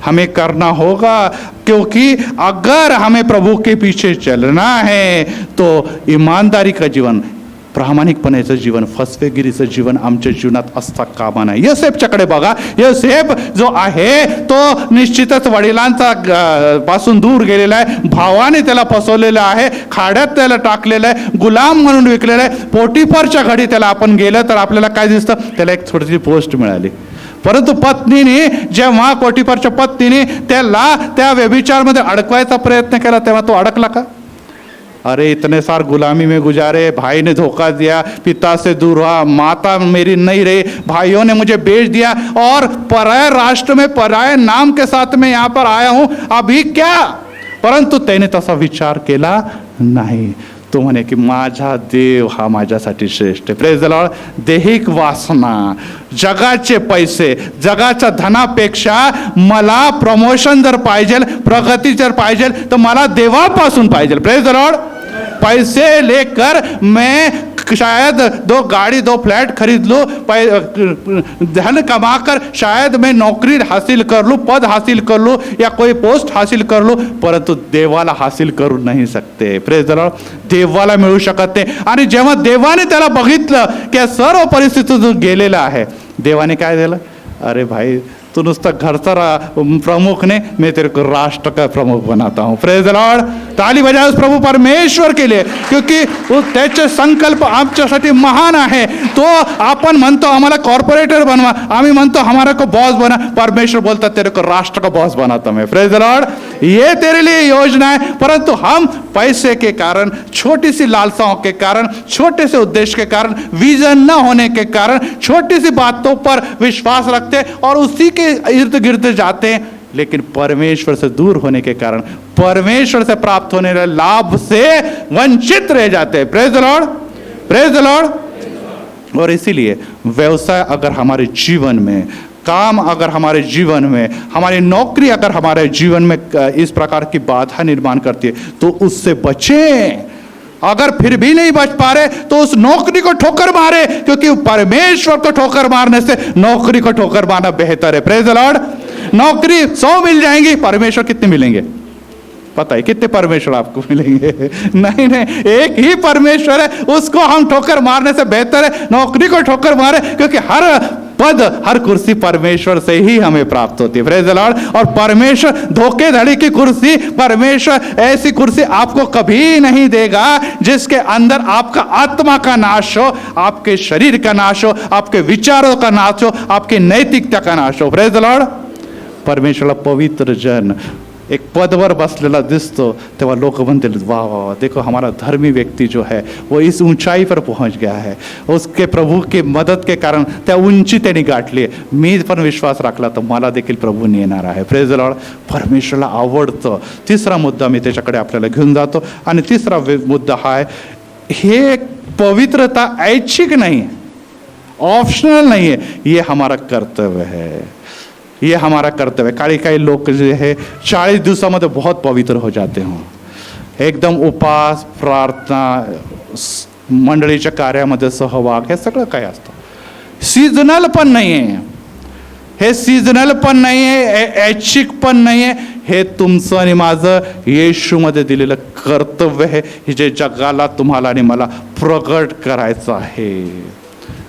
हमें करना होगा, क्योंकि अगर हमें प्रभु के पीछे चलना है तो ईमानदारी का जीवन, प्रामाणिकपणाचं जीवन, फसवेगिरीचं जीवन आमच्या जीवनात असता कामा नये. योसेफच्याकडे बघा. योसेफ जो आहे तो निश्चितच वडिलांचा पासून दूर गेलेला आहे, भावाने त्याला फसवलेलं आहे, खाड्यात त्याला टाकलेलं आहे, गुलाम म्हणून विकलेलं आहे. पोटिफरच्या घडी त्याला आपण गेलं तर आपल्याला काय दिसतं? त्याला एक छोटीशी पोस्ट मिळाली. परंतु पत्नीने, जेव्हा पोटिफरच्या पत्नीने त्याला त्या व्यभिचारमध्ये अडकवायचा प्रयत्न केला तेव्हा तो अडकला का? अरे इतने सार गुलामी में गुजारे, भाई ने धोखा दिया, पिता से दूर हुआ, माता मेरी नहीं रही, भाइयों ने मुझे बेच दिया और पराये राष्ट्र में पराये नाम के साथ मैं यहाँ पर आया हूँ, अभी क्या? परंतु त्याने तसा विचार केला नाही. तो म्हणे की माझा देव हा माझ्यासाठी श्रेष्ठ आहे. Praise the Lord. दैहिक वासना, जगाचे पैसे, जगाच्या धनापेक्षा मला प्रमोशन जर पाहिजे, प्रगती जर पाहिजे तर मला देवापासून पाहिजे. Praise the Lord. पैसे लेकर मैं शायद 2 गाड़ी 2 फ्लैट खरीद लूँ, धन कमाकर शायद मैं नौकरी हासिल कर लूँ, पद हासिल कर लूँ या कोई पोस्ट हासिल कर लूँ, परंतु देवाला हासिल करू नाही सकते. Praise the Lord. देवाला मिळू शकत नाही. आणि जेव्हा देवाने त्याला बघितलं की सर्व परिस्थितीतून गेलेला आहे, देवाने काय दिलं? अरे भाई तू नुसता घरचा प्रमुख ने, मैं तेरे को राष्ट्र का प्रमुख बनाता हूँ. Praise the Lord. ताली बजाओ प्रभु परमेश्वर के लिए, क्योंकि त्याचे संकल्प आमच्यासाठी महान आहे. तो आपण म्हणतो आम्हाला कॉर्पोरेटर बनवा, आम्ही म्हणतो हमारा को बॉस बना, परमेश्वर बोलता तेरे को राष्ट्र का बॉस बनाता मैं. Praise the Lord. ये तेरे लिए योजना है, परंतु हम पैसे के कारण, छोटी सी लालसाओं के कारण, छोटे से उद्देश्य के कारण, विजन न होने के कारण, छोटी सी बातों पर विश्वास रखते और उसी के इर्द गिर्द जाते हैं, लेकिन परमेश्वर से दूर होने के कारण परमेश्वर से प्राप्त होने वाले लाभ से वंचित रह जाते हैं. Praise the Lord. Praise the Lord. और इसीलिए व्यवसाय अगर हमारे जीवन में, काम अगर हमारे जीवन में, हमारी नौकरी अगर हमारे जीवन में इस प्रकार की बाधा निर्माण करती है तो उससे बचें. अगर फिर भी नहीं बच पा रहे तो उस नौकरी को ठोकर मारे, क्योंकि परमेश्वर को ठोकर मारने से नौकरी को ठोकर मारना बेहतर है. Praise the Lord. नौकरी 100 मिल जाएंगी, परमेश्वर कितने मिलेंगे? पता है कितने परमेश्वर आपको मिलेंगे? नहीं नहीं, एक ही परमेश्वर है, उसको हम ठोकर मारने से बेहतर है नौकरी को ठोकर मारे, क्योंकि हर पद, हर कुर्सी परमेश्वर से ही हमें प्राप्त होती है. Praise the Lord. और परमेश्वर धोखेधड़ी की कुर्सी, परमेश्वर ऐसी कुर्सी आपको कभी नहीं देगा जिसके अंदर आपका आत्मा का नाश हो, आपके शरीर का नाश हो, आपके विचारों का नाश हो, आपकी नैतिकता का नाश हो. Praise the Lord. परमेश्वरला पवित्र जन एक पदवर बसलेला दिसतो तेव्हा लोक म्हणतील वाह वाह, देखो हमारा धर्मी व्यक्ति जो है वो इस ऊंचाई पर पहुंच गया है, उसके प्रभु की मदत के कारण त्या उंची त्यांनी गाठली आहे. मी पण विश्वास राखला तर मला देखील प्रभूंनी येणार आहे. Praise the Lord. परमेश्वरला आवडतं. तिसरा मुद्दा मी त्याच्याकडे आपल्याला घेऊन जातो. आणि तिसरा मुद्दा हा आहे, हे पवित्रता ऐच्छिक नहीं है, ऑप्शनल नहीं है, ये हमारा कर्तव्य है. ये हमारा कर्तव्य. काही लोग जो है 40 दिवसामध्ये बहुत पवित्र हो जाते हो, एकदम उपास, प्रार्थना, मंडळीच्या कार्यामध्ये सहभाग, हे सगळं काय असतं. सीजनल पण नाही आहे हे, सीजनल पण नाही आहे, ऐच्छिक पण नाही आहे. हे तुमचं आणि माझं येशूमध्ये दिलेलं कर्तव्य आहे, हे जे जगाला, तुम्हाला आणि मला प्रगट करायचं आहे.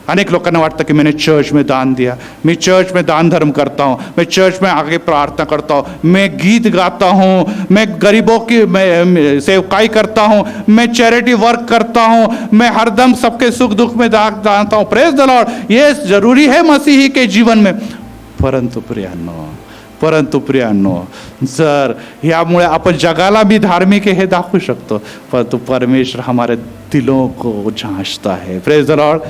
अनेक लोकांना वाटतं कि मैंने चर्च में दान दिया, मैं चर्च में दान धर्म करता हूँ, मैं चर्च में आगे प्रार्थना करता हूँ, मैं गीत गाता हूँ, मैं गरीबों की मैं सेवकाई करता हूँ, मैं चैरिटी वर्क करता हूँ, मैं हरदम सबके सुख दुख में जानता हूँ. Praise the Lord. ये जरूरी है मसीही के जीवन में. परंतु प्रियांनो, जर यामुळे आपण जगाला भी धार्मिक हे दाखवू शकतो, परंतु परमेश्वर हमारे दिलों को जांचता है. Praise the Lord.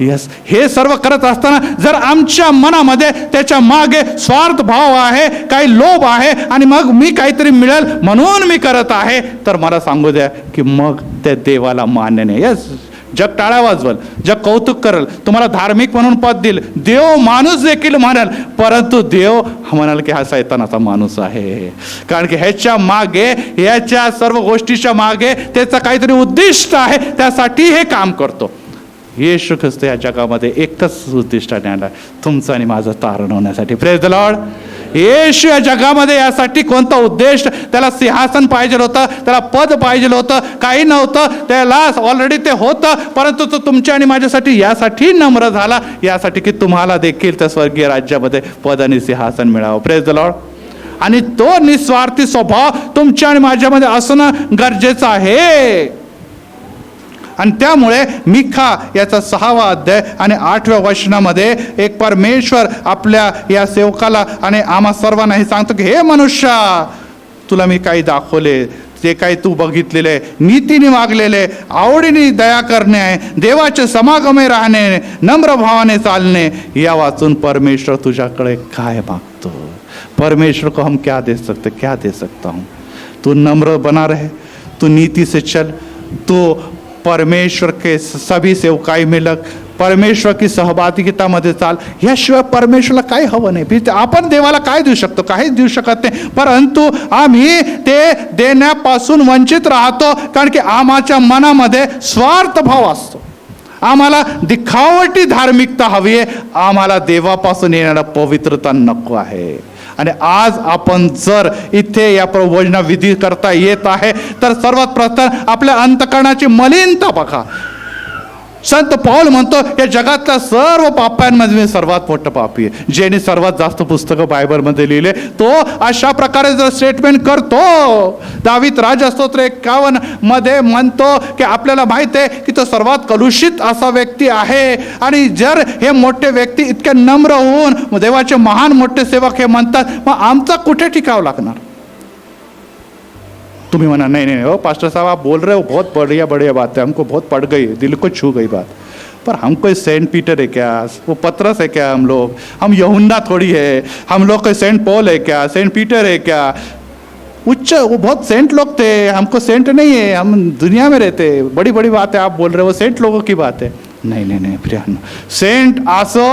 यस, हे सर्व करत असताना जर आमच्या मनामध्ये त्याच्या मागे स्वार्थ भाव आहे, काही लोभ आहे, आणि मग मी काहीतरी मिळेल म्हणून मी करत आहे, तर मला सांगू द्या की मग त्या देवाला मान्य नाही. यस, जग टाळ्या वाजवल, जग कौतुक करेल, तुम्हाला धार्मिक म्हणून पद दिल, देव माणूस देखील म्हणाल, परंतु देव म्हणाल की हा सैतानाचा माणूस आहे. कारण की ह्याच्या मागे, ह्याच्या सर्व गोष्टीच्या मागे त्याचा काहीतरी उद्दिष्ट आहे, त्यासाठी हे काम करतो. येशू ख्रिस्त या जगामध्ये एकच उद्दिष्टाने आला, तुमचं आणि माझं तारण होण्यासाठी. Praise the Lord. येशू या जगामध्ये यासाठी कोणता उद्देश, त्याला सिंहासन पाहिजे होतं, त्याला पद पाहिजे होतं, काही नव्हतं, त्याला ऑलरेडी ते होतं, परंतु तो तुमच्या आणि माझ्यासाठी यासाठी नम्र झाला, यासाठी की तुम्हाला देखील त्या स्वर्गीय राज्यामध्ये पद आणि सिंहासन मिळावं. Praise the Lord. आणि तो निस्वार्थी स्वभाव तुमच्या आणि माझ्यामध्ये असणं गरजेचं आहे. आणि त्यामुळे मिखा याचा 6वा अध्याय आणि 8व्या वचनामध्ये एक परमेश्वर आपल्या या सेवकाला आणि आम्हा सर्वांना हे सांगतो की हे मनुष्या, तुला मी काही दाखवले, जे काही तू बघितलेले, नीतीने वागलेले, आवडीने दया करणे, देवाचे समागमे राहणे, नम्र भावाने चालणे, या वाचून परमेश्वर तुझ्याकडे काय मागतो. परमेश्वर को हम क्या दे सकते, क्या दे सकता हूँ. तू नम्र बना रहे, तू नीति से चल, तू परमेश्वर के सभी सेवकाई में लग, परमेश्वर की सहभागितामध्ये चाल. याशिवाय परमेश्वरला काही हवं नाही. आपण देवाला काय देऊ शकतो, काहीच देऊ शकत नाही, परंतु आम्ही ते देण्यापासून वंचित राहतो. कारण की आमच्या मनामध्ये स्वार्थ भाव असतो, आम्हाला दिखावटी धार्मिकता हवी आहे, आम्हाला देवापासून येणारा पवित्रता नको आहे. आणि आज आपण जर इथे या प्रभुवचना विधी करता येत आहे, तर सर्वात प्रथम आपल्या अंतःकरणाची मलिनता बघा. संत पौल म्हणतो या जगातल्या सर्व पाप्यांमध्ये मी सर्वात मोठं पापी आहे. ज्याने सर्वात जास्त पुस्तकं बायबलमध्ये लिहिले तो अशा प्रकारे जर स्टेटमेंट करतो. दावीद राजा स्तोत्र 51 मध्ये म्हणतो की आपल्याला माहित आहे की तो सर्वात कलुषित असा व्यक्ती आहे. आणि जर हे मोठे व्यक्ती इतके नम्र होऊन देवाचे महान मोठे सेवक हे म्हणतात, मग आमचा कुठे टिकाव लागणार. तुम्ही म्हणा नहीं नहीं हो पास्टर साहब आप बोल रहे हो बहुत बढ़िया बढ़िया बात है, हमको बहुत पड़ गई, दिल को छू गई बात, पर हम कोई सेंट पीटर है क्या, वो पतरस है क्या, हम यूहन्ना थोड़ी है, हम लोग कोई सेंट पॉल है क्या, सेंट पीटर है क्या. उच्च वो बहुत सेंट लोग थे, हमको सेंट नहीं है, हम दुनिया में रहते. बड़ी बड़ी बात है आप बोल रहे हो, सेंट लोगों की बात है. नहीं नहीं नहीं प्रियानो, सेंट असो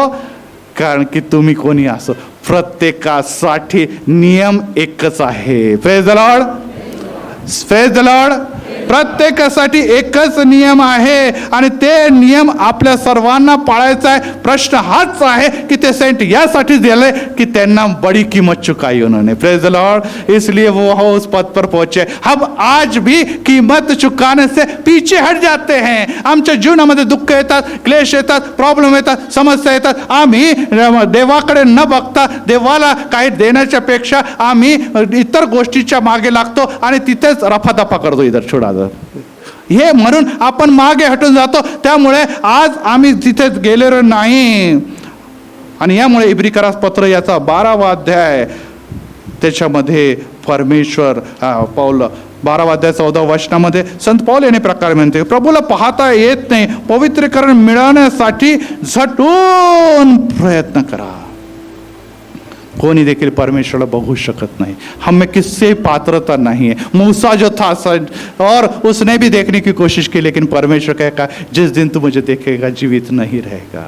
कारण की तुम्ही कोणी असो, प्रत्येकासाठी नियम एकच आहे. Praise the Lord. Praise the Lord. प्रत्येकासाठी एकच नियम आहे आणि ते नियम आपल्या सर्वांना पाळायचा आहे. प्रश्न हाच आहे की ते सेंट यासाठी दिले की त्यांना बड़ी कीमत चुकाई उन्होंने. Praise the Lord. इसलिए वो उस पद पर पहुंचे. हम आज भी कीमत चुकाने से पीछे हट जाते हैं. आमच्या जीवनामध्ये दुःख येतात, क्लेश येतात, प्रॉब्लेम येतात, समस्या येतात. आम्ही देवाकडे न बघता देवाला काही देण्याच्या पेक्षा आम्ही इतर गोष्टीच्या मागे लागतो आणि तिथेच रफादफा करतो. इधर छोडा हे म्हणून आपण मागे हटून जातो. त्यामुळे आज आम्ही तिथेच गेलेलो नाही. आणि यामुळे इब्रिकरास पत्र याचा 12वा अध्याय त्याच्यामध्ये परमेश्वर पौल 12वा अध्याय 14व्या वचनामध्ये संत पौल याने प्रकारे म्हणते, प्रभूला पाहता येत नाही, पवित्रीकरण मिळवण्यासाठी झटून प्रयत्न करा. कोणी देखील परमेश्वरला बघू शकत नाही. हमें किससे पात्रता नहीं है. मूसा जो था और उसने भी देखने की कोशिश की, लेकिन परमेश्वर कहेगा जिस दिन तू मुझे देखेगा जीवित नहीं रहेगा.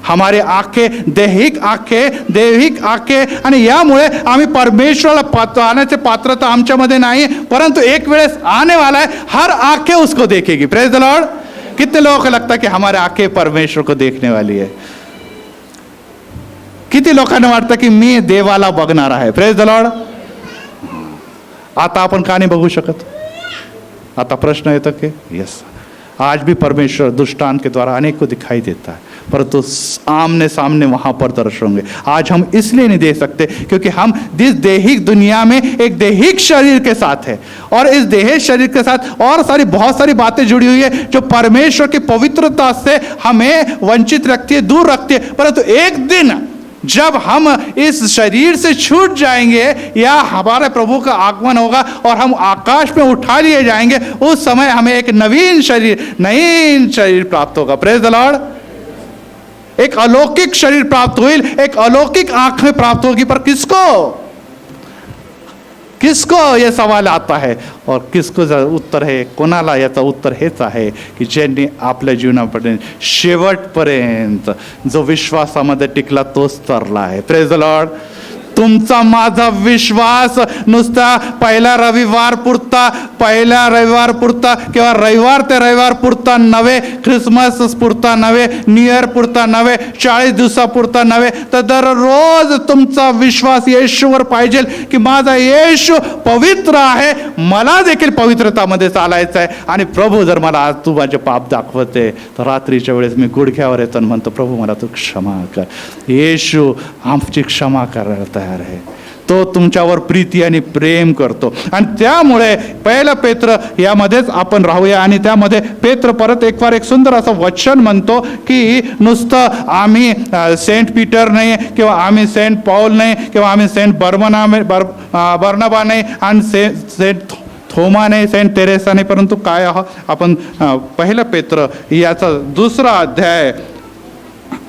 हमारे आंखें दैहिक आंखें आणि यामुळे आम्ही परमेश्वराला आण्याचे पात्रता आमच्यामध्ये नाही, परंतु एक वेळेस आने वाला है, हर आंखें उसको देखेगी. Praise the Lord. कितने लोगों को लगता है कि हमारे आंखें परमेश्वर को देखने वाली है. किती लोकांना वाटतं की मी देवाला बघणार आहे. Praise the Lord. आता आपण का नाही बघू शकत. आता प्रश्न येतो की यस, आज भी परमेश्वर दृष्टांत के द्वारा अनेक को दिखाई देता है, परंतु आमने सामने वहां पर दर्शन होंगे. आज हम इसलिए नहीं दे सकते क्योंकि हम इस दैहिक दुनिया में एक दैहिक शरीर के साथ है, और इस दैहिक शरीर के साथ और बहुत सारी बातें जुड़ी हुई है जो परमेश्वर की पवित्रता से हमें वंचित रखती है, दूर रखती है. परंतु एक दिन जब हम इस शरीर से छूट जाएंगे या हमारे प्रभु का आगमन होगा और हम आकाश में उठा लिए जाएंगे, उस समय हमें एक नई शरीर प्राप्त होगा. Praise the Lord. एक अलौकिक शरीर प्राप्त होईल, एक अलौकिक आंखें प्राप्त होगी, पर किसको? किसको ये सवाल आता है और किसको उत्तर आहे? कोणाला याचं उत्तर हेच आहे की ज्यांनी आपल्या जीवनापर्यंत शेवटपर्यंत जो विश्वासामध्ये टिकला तोच तरला आहे. Praise the Lord. तुमचा माझा विश्वास नुसता पहिल्या रविवार पुरता किंवा रविवार ते रविवार पुरता नव्हे, ख्रिसमस पुरता नव्हे, न्यू इयर पुरता नव्हे, 40 दिवसापुरता नव्हे, तर दररोज तुमचा विश्वास येशूवर पाहिजे की माझा येशू पवित्र आहे, मला देखील पवित्रतामध्ये चालायचं आहे. आणि प्रभू जर मला आज तू माझे पाप दाखवते तर रात्रीच्या वेळेस मी गुडघ्यावर येतो आणि म्हणतो प्रभू मला तू क्षमा कर. येशू आमची क्षमा करायला तयार आहे. तो तुमच्यावर प्रीती आणि प्रेम करतो. आणि त्यामुळे पहिलं पेत्र यामध्येच आपण राहूया. आणि त्यामध्ये पेत्र परत एक सुंदर असं वचन म्हणतो की नुसतं आम्ही सेंट पीटर नाही, किंवा आम्ही सेंट पॉल नाही, किंवा आम्ही सेंट बर्नबा नाही, आणि सेंट थोमा नाही, सेंट तेरेसा नाही, परंतु काय आपण पहिलं पेत्र याचा 2रा अध्याय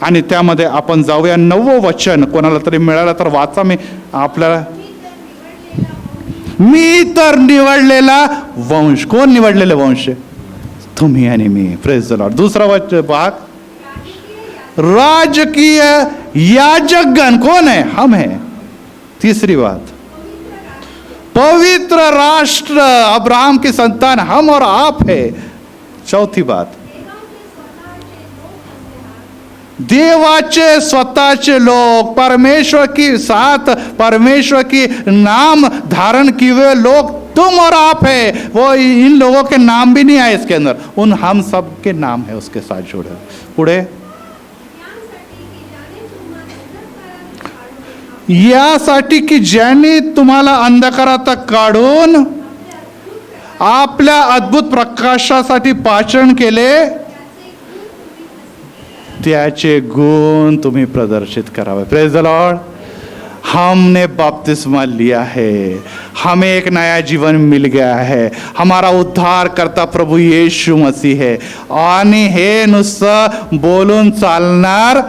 आणि त्यामध्ये आपण जाऊया. 9वं वचन कोणाला तरी मिळालं तर वाचा. मी आपल्याला मी तर निवडलेला वंश. कोण निवडलेले वंश? तुम्ही आणि मी. Praise the Lord. 2रा वचन भाग, राजकीय याजकगण कोण है? हम है. 3री बात, पवित्र राष्ट्र, अब्राहम की संतान हम और आप है. 4थी बात, देवाचे स्वतःचे लोग, परमेश्वर की साथ, परमेश्वर की नाम धारण किए हुए लोग तुम और आप है. वो इन लोगों के नाम भी नहीं आए इसके अंदर, उन हम सब के नाम है उसके साथ जुड़े. पुढे, यासाठी की ज्यांनी तुम्हाला अंधकारात काढून आपल्या अद्भुत प्रकाशासाठी पाचन केले, त्याचे गुण तुम्ही प्रदर्शित करावे. Praise the Lord. हमने बपतिस्मा लिया है, हमें एक नया जीवन मिल गया है, हमारा उद्धार करता प्रभू येशू मसीह है. आणि हे नुसतं बोलून चालणार,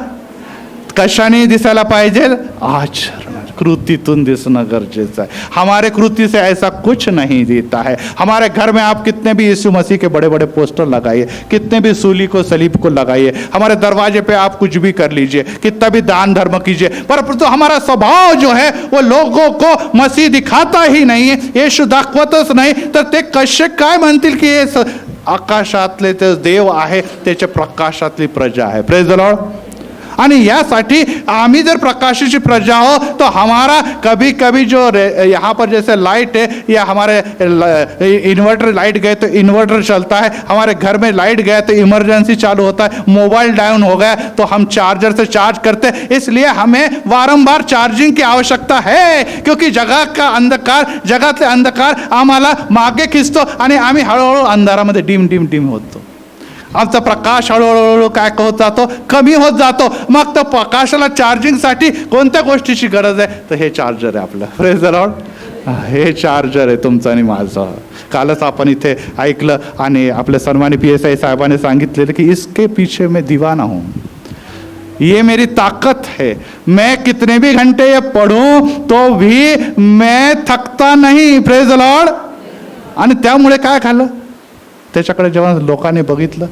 कशाने दिसायला पाहिजे? आचरण, कृतीतून दिसणं गरजेचं आहे. हमारे कृति से ऐसा कुछ नहीं देता है. हमारे घर में आप कितने भी यीशु मसीह के बड़े बड़े पोस्टर लगाइए, कितने भी सूली को सलीब को लगाइए, हमारे दरवाजे पे आप कुछ भी कर लीजिए, कितना भी दान धर्म कीजिए, परंतु हमारा स्वभाव जो है वो लोगों को मसीह दिखाता ही नहीं है, येशू दाखवतच नाही. तर ते कसे काय म्हणतील की हे आकाशातले ते देव आहे, त्याच्या प्रकाशातली प्रजा आहे. Praise the Lord. आणि यासाठी आम्ही जर प्रकाशाची प्रजा हो तो हमारा कभी कभी जो यहाँ पर जैसे लाइट है, या हमारे इन्वर्टर लाइट गए तो इन्वर्टर चलता है, हमारे घर में लाइट गया तो इमरजेंसी चालू होता है, मोबाइल डाउन हो गया तो हम चार्जर से चार्ज करते हैं. इसलिए हमें वारंवार चार्जिंग की आवश्यकता है, क्योंकि जगातले अंधकार आम्हाला मागे खिचतो आणि आम्ही हळूहळू अंधारामध्ये डिम होतो. आमचा प्रकाश हळूहळू काय होत जातो? कमी होत जातो. मग तर प्रकाशाला चार्जिंगसाठी कोणत्या गोष्टीची गरज आहे? तर हे चार्जर आहे आपलं. Praise the Lord. हे चार्जर आहे तुमचं आणि माझं. कालच आपण इथे ऐकलं आणि आपल्या सन्मानी PSI साहेबांनी सांगितलेलं की इसके पीछे मैं दीवाना हूँ, ये मेरी ताकत है, मैं कितने भी घंटे ये पढूं तो भी मैं थकता नहीं. Praise the Lord. आणि त्यामुळे काय झालं? त्याच्याकडे जेव्हा लोकांनी बघितलं,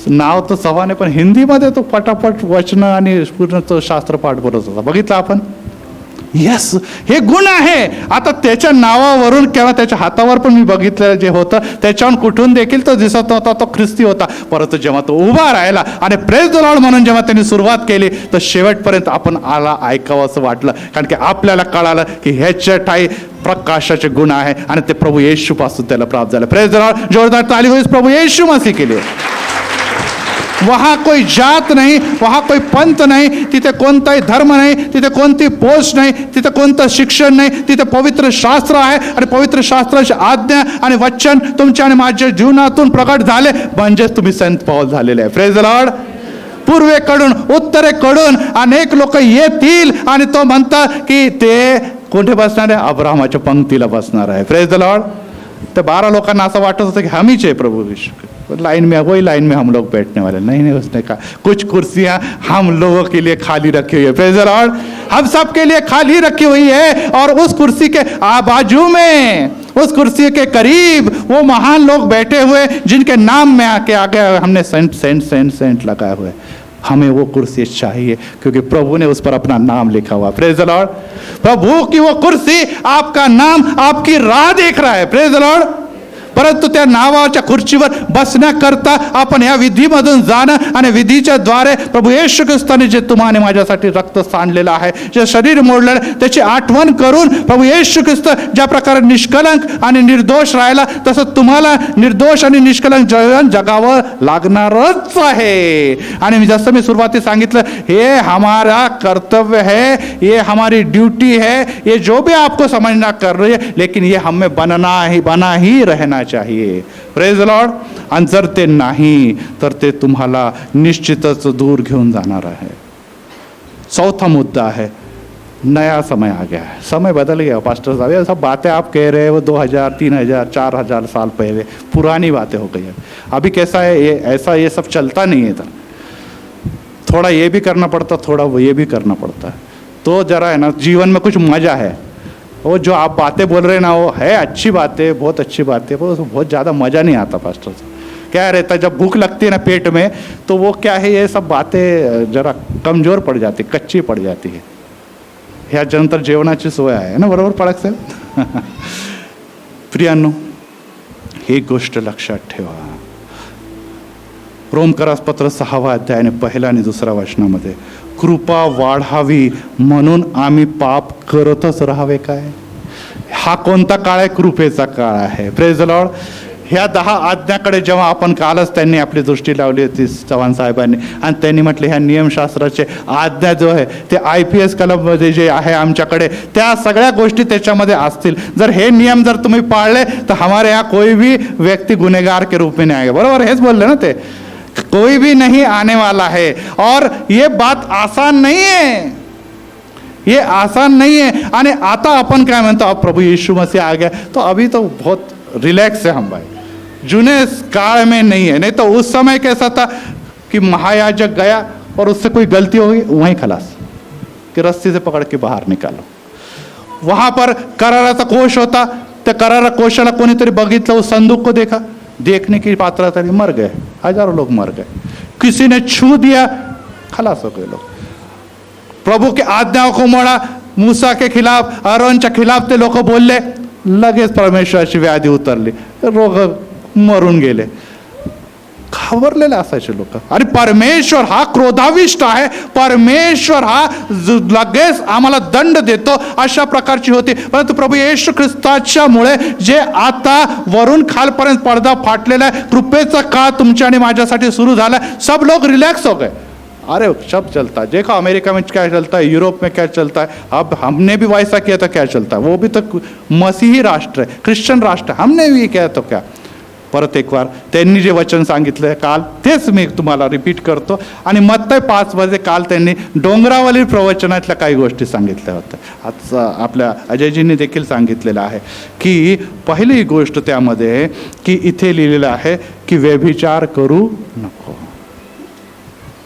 नाव तर सवाने पण हिंदीमध्ये तो पटापट वचनं आणि पूर्ण तो शास्त्रपाठ बोलत होता. बघितलं आपण? यस, हे गुण आहे. आता त्याच्या नावावरून किंवा त्याच्या हातावर पण मी बघितलं जे होतं, त्याच्यावर कुठून देखील तो दिसत होता तो ख्रिस्ती होता. परंतु जेव्हा तो उभा राहिला आणि प्रेज द लॉर्ड म्हणून जेव्हा त्यांनी सुरुवात केली तर शेवटपर्यंत आपण आला ऐकावं असं वाटलं. कारण की आपल्याला कळालं की ह्याच्या ठाई प्रकाशाचे गुण आहे आणि ते प्रभू येशू पासून त्याला प्राप्त झालं. Praise the Lord. जोरदार ताली होईल प्रभू येशू मसीह के लिए. वहाँ कोई जात नहीं, वहाँ कोई पंथ नहीं, तिथे कोणताही धर्म नाही, तिथे कोणती पोस्ट नाही, तिथे कोणतं शिक्षण नाही, तिथे पवित्र शास्त्र आहे. आणि पवित्र शास्त्राची आज्ञा आणि वचन तुमच्या आणि माझ्या जीवनातून प्रकट झाले म्हणजेच तुम्ही संत पौल झालेले आहे. Praise the Lord. पूर्वेकडून उत्तरेकडून अनेक लोक येतील आणि तो म्हणतात की ते कोठे बसणार आहे? अब्राहमाच्या पंक्तीला बसणार आहे. Praise the Lord. तर 12 लोकांना असं वाटत होतं की हमीच आहे प्रभू विश्व. लाइन में, वही लाइन में हम लोग बैठने वाले नहीं। नहीं, उसने कहा कुछ कुर्सियां हम लोगों के लिए खाली रखी हुई है, प्रेज़ द लॉर्ड, हम सब के लिए खाली रखी हुई है। और उस कुर्सी के बाजू में, उस कुर्सी के करीब वो महान लोग बैठे हुए जिनके नाम में आके आगे हमने सेंट सेंट सेंट सेंट लगाए हुए। हमें वो कुर्सी चाहिए क्योंकि प्रभु ने उस पर अपना नाम लिखा हुआ, प्रेज़ द लॉर्ड। प्रभु की वो कुर्सी आपका नाम, आपकी राह देख रहा है, प्रेज़ द लॉर्ड। परंतु त्या नावाच्या खुर्चीवर बसण्याकरता आपण या विधीमधून जाणं आणि विधीच्या द्वारे प्रभू येशू ख्रिस्ताने जे तुम्हाला माझ्यासाठी रक्त सांडलेलं आहे, जे शरीर मोडलेलं, त्याची आठवण करून प्रभू येशू ख्रिस्त ज्या प्रकारे निष्कलंक आणि निर्दोष राहिला, तसं तुम्हाला निर्दोष आणि निष्कलंक जीवन जगावं लागणारच आहे। आणि जसं मी सुरुवातीला सांगितलं, हे हमारा कर्तव्य है, ये हमारी ड्यूटी है, ये जो भी आपको समझना कर रही है, लेकिन ये हमें बना ही रहना चाहिए, प्रेज द लॉर्ड। आणि जर ते नाही तर ते तुम्हाला निश्चितच दूर घेऊन जाणार आहे। चौथा मुद्दा है, नया समय आ गया है, समय बदल गया पास्टर साहब। ये सब बातें आप कह रहे हैं वो 2000, 3000, 4000 साल पहले पुरानी बातें हो गई है। अभी कैसा है, ये ऐसा ये सब चलता नहीं है इधर, थोड़ा ये भी करना पड़ता, थोड़ा वो ये भी करना पड़ता है। तो जरा है ना, जीवन में कुछ मजा है। वो जो आप बातें बोल रहे हैं ना, वो है अच्छी बातें, बहुत अच्छी बातें, वो बहुत ज़्यादा मज़ा नहीं आता पास्टर साहब। क्या रहता है, जब भूख लगती है ना पेट में, तो वो क्या है, ये सब बातें जरा कमज़ोर पड़ जाती, कच्ची पड़ जाती है। ह्याच्यानंतर जेवणाची सोय आहे ना, बरोबर पाळक साहेब। प्रियांनो, ही गोष्ट लक्षात ठेवा। रोमकरास पत्र 6 अध्यायाने 1 आणि 2 वचनामध्ये, कृपा वाढावी म्हणून आम्ही पाप करतच राहावे काय? हा कोणता काळ आहे? कृपेचा काळ आहे, प्रेज द लॉर्ड। ह्या 10 आज्ञाकडे जेव्हा आपण, कालच त्यांनी आपली दृष्टी लावली होती चव्हाण साहेबांनी, आणि त्यांनी म्हटले ह्या नियमशास्त्राचे आज्ञा जो आहे ते IPS कलममध्ये जे आहे आमच्याकडे, त्या सगळ्या गोष्टी त्याच्यामध्ये असतील। जर हे नियम जर तुम्ही पाळले तर हमारे यहाँ कोई भी व्यक्ति गुनेगार के रूप में नहीं आएगा, बरोबर हेच बोलले ना ते, कोई भी नहीं आने वाला है। और ये बात आसान नहीं है, ये आसान नहीं है। आणि आता अपन क्या म्हणतो, अब प्रभु यीशु मसीह आ गया तो अभी तो बहुत रिलैक्स है हम भाई, जुने काल में नहीं है। नहीं तो उस समय कैसा था कि महायाजक गया और उससे कोई गलती हो गई, वहीं खलास, कि रस्सी से पकड़ के बाहर निकालो। वहां पर कराराचा कोश होता, त्या करारा कोशाला कोणीतरी बघितलं, उस संदूक को देखा, देखने की पात्रता नहीं, मर गए, हजारों लोग मर गए। किसी ने छू दिया, खलास हो गए लोग। प्रभु के आज्ञाओं को मोड़ा, मूसा के खिलाफ, आरोनच्या खिलाफ ते लोक बोलले, लगेच परमेश्वराची व्याधी उतरली, रोग मरून गेले। घाबरलेले असायचे लोक। आणि परमेश्वर हा क्रोधाविष्ट आहे, परमेश्वर हा लगेच आम्हाला दंड देतो, अशा प्रकारची होती। परंतु प्रभू येशू ख्रिस्ताच्यामुळे जे आता वरून खालपर्यंत पडदा फाटलेला आहे, कृपेचा काळ तुमच्या आणि माझ्यासाठी सुरू झाला। सब लोग रिलैक्स हो गए, अरे सब चलता है, देखो अमेरिका में क्या चलता है, यूरोप में क्या चलता है, अब हमने भी वैसा किया तो क्या चलता है, वो भी तो मसीही राष्ट्र है, ख्रिश्चन राष्ट्र है, हमने भी किया तो क्या। परत एक बार त्यांनी जे वचन सांगितलं काल, तेच मी तुम्हाला रिपीट करतो। आणि मत्तय 5 मध्ये काल त्यांनी डोंगरावरील प्रवचनातल्या काही गोष्टी सांगितल्या होत्या। आज आपल्या अजयजींनी देखील सांगितलेलं आहे की पहिली गोष्ट त्यामध्ये की इथे लिहिलेलं आहे की व्यभिचार करू नको,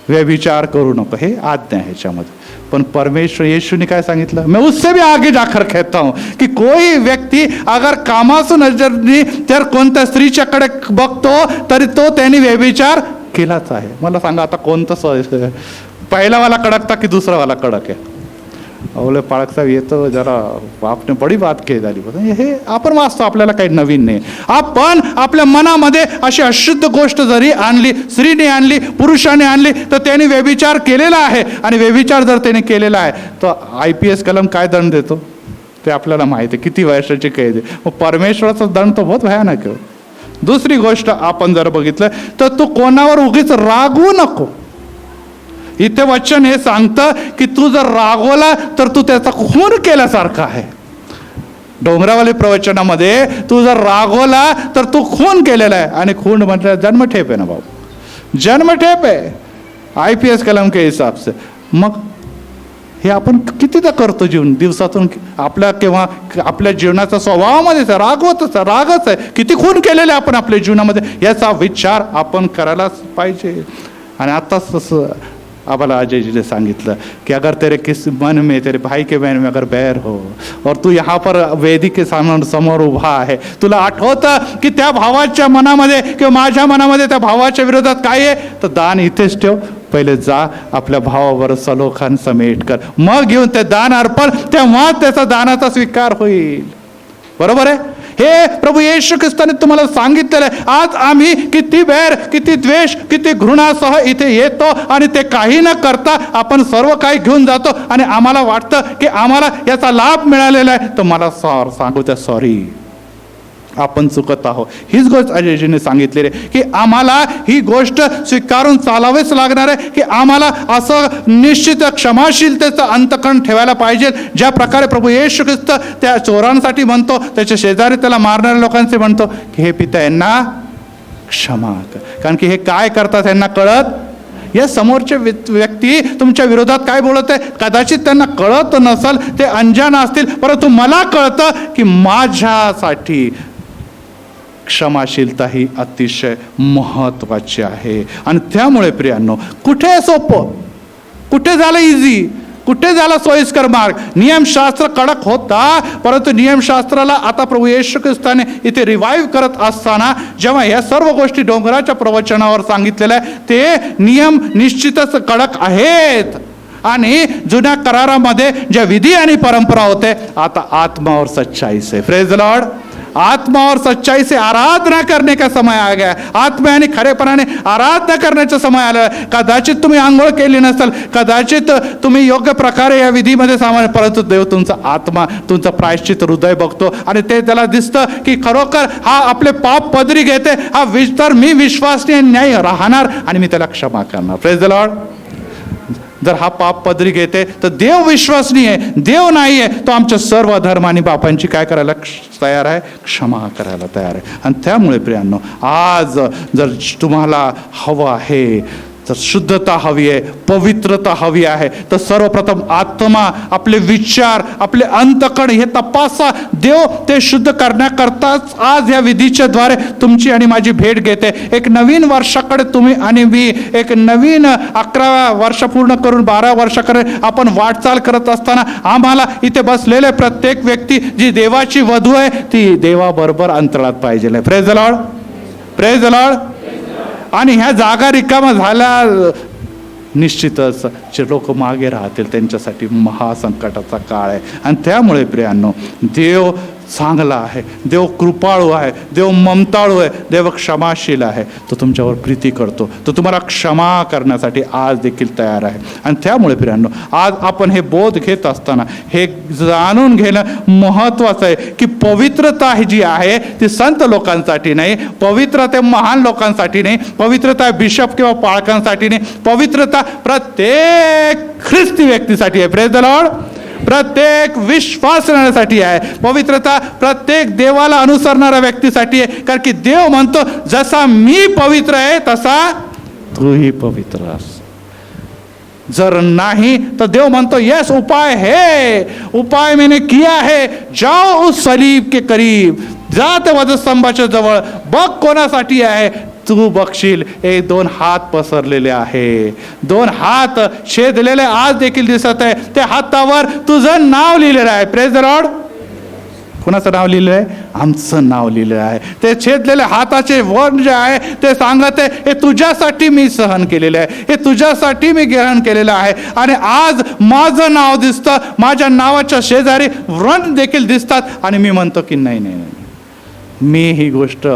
व्यभिचार करू नको, हे आज्ञा आहे ह्याच्यामध्ये। पण परमेश्वर यीशु ने काय सांगितलं, मैं उससे भी आगे जाकर कहता हूं कि कोई व्यक्ती अगर कामासू नजरनी जर कोणत्या स्त्रीच्याकडे बघतो तरी तो त्यांनी व्यभिचार केलाच आहे। मला सांगा आता कोणतं, पहिला वाला कडकता की दूसरा वाला कडक आहे? अवले पाळक साहेब, ये तो जरा आपने बड़ी बात कही झाली। हे आपण वाचतो, आपल्याला काही नवीन नाही। आपण आपल्या मनामध्ये अशी अशुद्ध गोष्ट जरी आणली, स्त्रीने आणली, पुरुषाने आणली, तर त्याने व्यभिचार केलेला आहे। आणि व्यभिचार जर त्याने केलेला आहे तर IPS कलम काय दंड देतो ते आपल्याला माहिती आहे, किती वर्षाची कैद आहे। मग परमेश्वराचा दंड तो बहुत भयानक आहे। दुसरी गोष्ट आपण जर बघितलं तर तू कोणावर उगीच रागवू नको। इथे वचन हे सांगतं की तू जर रागवला तर तू त्याचा खून केल्यासारखा आहे। डोंगरावाली प्रवचनामध्ये तू जर रागवला तर तू खून केलेला आहे। आणि खून म्हटलं जन्मठेप आहे ना भाऊ, जन्मठेप आहे IPS कलम के हिसाब से। मग हे आपण कितीदा करतो दिवसातून. आपल्या किंवा आपल्या जीवनाचा स्वभावामध्येच रागच आहे. किती खून केलेले आपण आपल्या जीवनामध्ये, याचा विचार आपण करायलाच पाहिजे. आणि आताच तसं आम्हाला अजय जी ने सांगितलं कि अगर तेरे किस मन में, तेरे भाई के मन में अगर बैर हो और तू यहाँ पर वेदी के समोर उभा आहे, तुला आठवतं की त्या भावाच्या मनामध्ये किंवा माझ्या मनामध्ये त्या भावाच्या विरोधात काय आहे, तर दान इथेच ठेव. पहिले जा आपल्या भावावर सलोखान समेट कर, मग घेऊन ते दान अर्पण, तेव्हा त्याचा दानाचा स्वीकार होईल. बरोबर आहे. हे प्रभू येशू ख्रिस्ताने तुम्हाला सांगितलेलं आहे. आज आम्ही किती बैर, किती द्वेष, किती घृणासह इथे येतो आणि ते काही न करता आपण सर्व काही घेऊन जातो आणि आम्हाला वाटतं की आम्हाला याचा लाभ मिळालेला आहे. तर मला सांगू त्या सॉरी, आपण चुकत आहोत. हीच गोष्ट अजयजीने सांगितलेली आहे की आम्हाला ही गोष्ट स्वीकारून चालावेच लागणार आहे की आम्हाला असं निश्चित क्षमाशीलतेचं अंतकरण ठेवायला पाहिजे. ज्या प्रकारे प्रभू येशू ख्रिस्त त्या चोरांसाठी म्हणतो, त्याच्या शेजारी त्याला मारणाऱ्या लोकांचे म्हणतो की हे पिता यांना क्षमा कर, कारण की हे काय करतात यांना कळत. या समोरचे व्यक्ती तुमच्या विरोधात काय बोलत आहे, कदाचित त्यांना कळत नसल, ते अनजान असतील, परंतु मला कळतं की माझ्यासाठी क्षमाशीलता ही अतिशय महत्वाची आहे. आणि त्यामुळे प्रियांनो, कुठे सोपं, कुठे झालं इझी, कुठे झाला सोयीस्कर मार्ग. नियमशास्त्र कडक होता, परंतु नियमशास्त्राला आता प्रभू येशू ख्रिस्ताने इथे रिवाईव्ह करत असताना जेव्हा या सर्व गोष्टी डोंगराच्या प्रवचनावर सांगितलेल्या आहे, ते नियम निश्चितच कडक आहेत. आणि जुन्या करारामध्ये ज्या विधी आणि परंपरा होते, आता आत्मा और सच्चाई से, प्रेज द लॉर्ड, आत्मा और सच्चाई से आराधना करने का समय आ गया. आत्मा आणि खरेपणाने आराधना करण्याचा समय आला. कदाचित तुम्ही आंघोळ केली नसेल, कदाचित तुम्ही योग्य प्रकारे या विधीमध्ये सामान्य, परंतु देव तुमचा आत्मा, तुमचं प्रायश्चित हृदय बघतो आणि ते त्याला दिसतं की खरोखर हा आपले पाप पदरी घेते, हा तर मी विश्वासनीय न्याय राहणार आणि मी त्याला क्षमा करणार. Praise the Lord. जर हा पाप पदरी घेते तर देव विश्वसनीय आहे, देव नाही आहे, तो आमच्या सर्व धर्म आणि पापांची काय करायला तयार आहे, क्षमा करायला तयार आहे. आणि त्यामुळे प्रियांनो, आज जर तुम्हाला हवं आहे, जर शुद्धता हवी आहे, पवित्रता हवी आहे, तर सर्वप्रथम आत्मा, आपले विचार, आपले अंतकण हे तपासा. देव ते शुद्ध करण्याकरताच आज या विधीच्या द्वारे तुमची आणि माझी भेट घेते. एक नवीन वर्षाकडे तुम्ही आणि मी, एक नवीन 11 वर्ष पूर्ण करून 12 वर्षाकडे आपण वाटचाल करत असताना आम्हाला इथे बसलेले प्रत्येक व्यक्ती जी देवाची वधू आहे, ती देवाबरोबर अंतराळात पाहिजे. Praise the Lord, praise the Lord. आणि ह्या जागा रिकामा झाल्या, निश्चितच जे लोक मागे राहतील त्यांच्यासाठी महासंकटाचा काळ आहे. आणि त्यामुळे प्रियांनो, देव चांगला आहे, देव कृपाळू आहे, देव ममताळू आहे, देव क्षमाशील आहे. तो तुमच्यावर प्रीती करतो, तो तुम्हाला क्षमा करण्यासाठी आज देखील तयार आहे. आणि त्यामुळे प्रियांनो, आज आपण हे बोध घेत असताना हे जाणून घेणं महत्त्वाचं आहे की पवित्रता जी आहे ती संत लोकांसाठी नाही, पवित्रता महान लोकांसाठी नाही, पवित्रता बिशप किंवा पाळकांसाठी नाही, पवित्रता प्रत्येक ख्रिस्ती व्यक्तीसाठी आहे. Praise the Lord. प्रत्येक विश्वासण्यासाठी आहे. पवित्रता प्रत्येक देवाला अनुसरणाऱ्या व्यक्तीसाठी आहे. कारण की देव म्हणतो, जसा मी पवित्र आहे तसा तूही पवित्र अस. जर नाही तर देव म्हणतो, यस उपाय है, उपाय मैंने किया है, जाओ उस सलीब के करीब, जा त्या वधस्तंभाच्या जवळ, बघ कोणासाठी आहे, तू बघशील. 1-2 हात पसरलेले आहे, 2 हात छेदलेले आज देखील दिसत आहे. त्या हातावर तुझं नाव लिहिलेलं आहे. Praise the Lord. कुणाचं नाव लिहिलं आहे? आमचं नाव लिहिलं आहे. ते छेदलेले हाताचे वर्ण जे आहे ते सांगत आहे, हे तुझ्यासाठी मी सहन केलेलं आहे, हे तुझ्यासाठी मी ग्रहण केलेलं आहे. आणि आज माझं नाव दिसतं, माझ्या नावाच्या शेजारी वर्ण देखील दिसतात. आणि मी म्हणतो की नाही नाही नाही, मी ही गोष्ट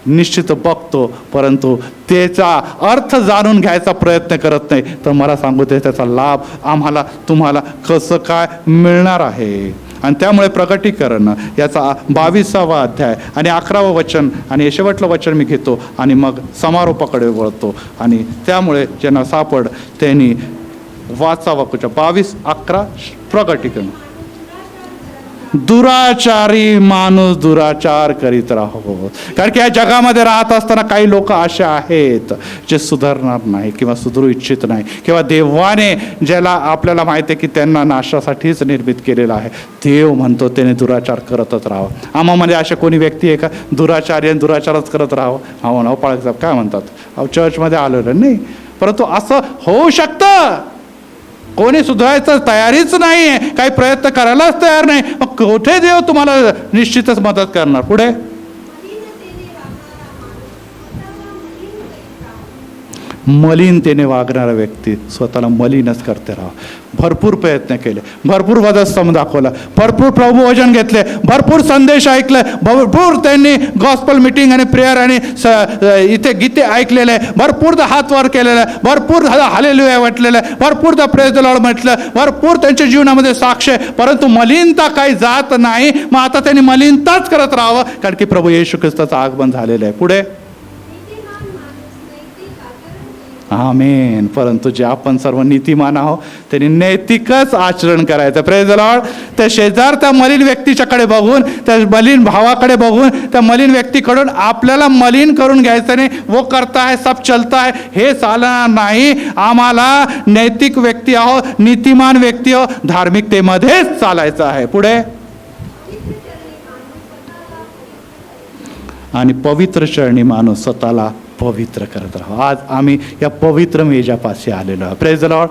निश्चित बघतो, परंतु त्याचा अर्थ जाणून घ्यायचा प्रयत्न करत नाही. तर मला सांगू दे, त्याचा लाभ आम्हाला तुम्हाला कसं काय मिळणार आहे. आणि त्यामुळे प्रकटीकरण याचा 22वा अध्याय आणि 11वं वचन आणि शेवटलं वचन मी घेतो आणि मग समारोपाकडे वळतो. आणि त्यामुळे ज्यांना सापड त्यांनी वाचावा. 22:11 प्रकटीकरण. दुराचारी माणूस दुराचार करीत राहो. कारण की या जगामध्ये राहत असताना काही लोक असे आहेत जे सुधारणार नाही किंवा सुधरू इच्छित नाही, किंवा देवाने ज्याला आपल्याला माहिती आहे की त्यांना नाशासाठीच निर्मित केलेलं आहे, देव म्हणतो त्याने दुराचार करतच राहावं. आम्हामध्ये अशा कोणी व्यक्ती आहे का दुराचारी आणि दुराचारच करत राहावं? हो ना, पाळक साहेब काय म्हणतात, अहो चर्चमध्ये आलेलं नाही. परंतु असं होऊ शकतं, कोणी सुधारायचं तयारीच नाही आहे, काही प्रयत्न करायलाच तयार नाही, मग कुठे देव तुम्हाला निश्चितच मदत करणार? पुढे मलिनतेने वागणारा व्यक्ती स्वतःला मलिनच करते राहा. भरपूर प्रयत्न केले, भरपूर वधस्तंभ दाखवला, भरपूर प्रभुवचन घेतले, भरपूर संदेश ऐकले, भरपूर त्यांनी गॉस्पल मीटिंग आणि प्रेयर आणि इथे गीते ऐकलेले, भरपूरदा हात वर केलेले, भरपूर हालेलुया म्हटलेलं, भरपूरदा प्रेज द लॉर्ड म्हटलं, भरपूर त्यांच्या जीवनामध्ये साक्ष आहे, परंतु मलिनता काही जात नाही. मग आता त्यांनी मलिनताच करत राहावं, कारण की प्रभू येशू ख्रिस्ताचं आगमन झालेलं आहे. पुढे आमेन. परंतु जे आपण सर्व नीतिमान आहोत त्यांनी नैतिकच आचरण करायचं. Praise the Lord. त्या शेजार त्या मलिन व्यक्तीच्याकडे बघून, त्या मलिन भावाकडे बघून, त्या मलिन व्यक्तीकडून आपल्याला मलिन करून घ्यायचं नाही. वो करता है सब चलता है, हे चालणार नाही. आम्हाला नैतिक व्यक्ती आहोत, नीतिमान व्यक्ती आहोत, धार्मिकतेमध्येच चालायचं आहे. पुढे आणि पवित्र चरणी माणूस स्वतःला पवित्र करत राहा. आज आम्ही या पवित्र मेजापाशी आलेलो आहे. Praise the Lord.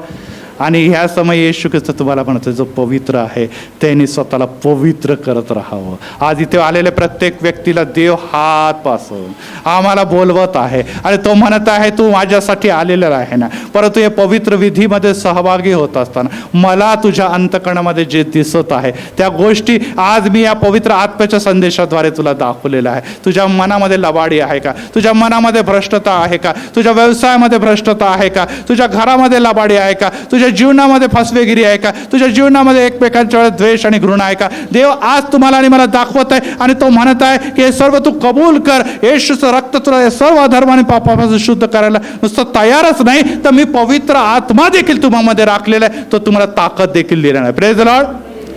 आणि ह्या समय येशू ख्रिस्त तुम्हाला म्हणतो जो पवित्र आहे त्यांनी स्वतःला पवित्र करत राहावं. आज इथे आलेल्या प्रत्येक व्यक्तीला देव हात पासून आम्हाला बोलवत आहे आणि तो म्हणत आहे तू माझ्यासाठी आलेला आहे ना. परंतु या पवित्र विधीमध्ये सहभागी होत असताना मला तुझ्या अंतकरणामध्ये जे दिसत आहे त्या गोष्टी आज मी या पवित्र आत्म्याच्या संदेशाद्वारे तुला दाखवलेलं आहे. तुझ्या मनामध्ये लबाडी आहे का? तुझ्या मनामध्ये भ्रष्टता आहे का? तुझ्या व्यवसायामध्ये भ्रष्टता आहे का? तुझ्या घरामध्ये लबाडी आहे का? तुझ्या जीवनामध्ये फसवेगिरी आहे का? तुझ्या जीवनामध्ये एकमेकांच्या द्वेष आणि घृणा आहे का? देव आज तुम्हाला आणि मला दाखवत आहे आणि तो म्हणत आहे की हे सर्व तू कबूल कर. येशूचं रक्त तुला या सर्व अधर्म आणि पापापासून शुद्ध करायला नुसतं तयारच नाही तर मी पवित्र आत्मा देखील तुम्हामध्ये राखलेला आहे, तो तुम्हाला ताकद देखील दिलेला आहे. Praise the Lord.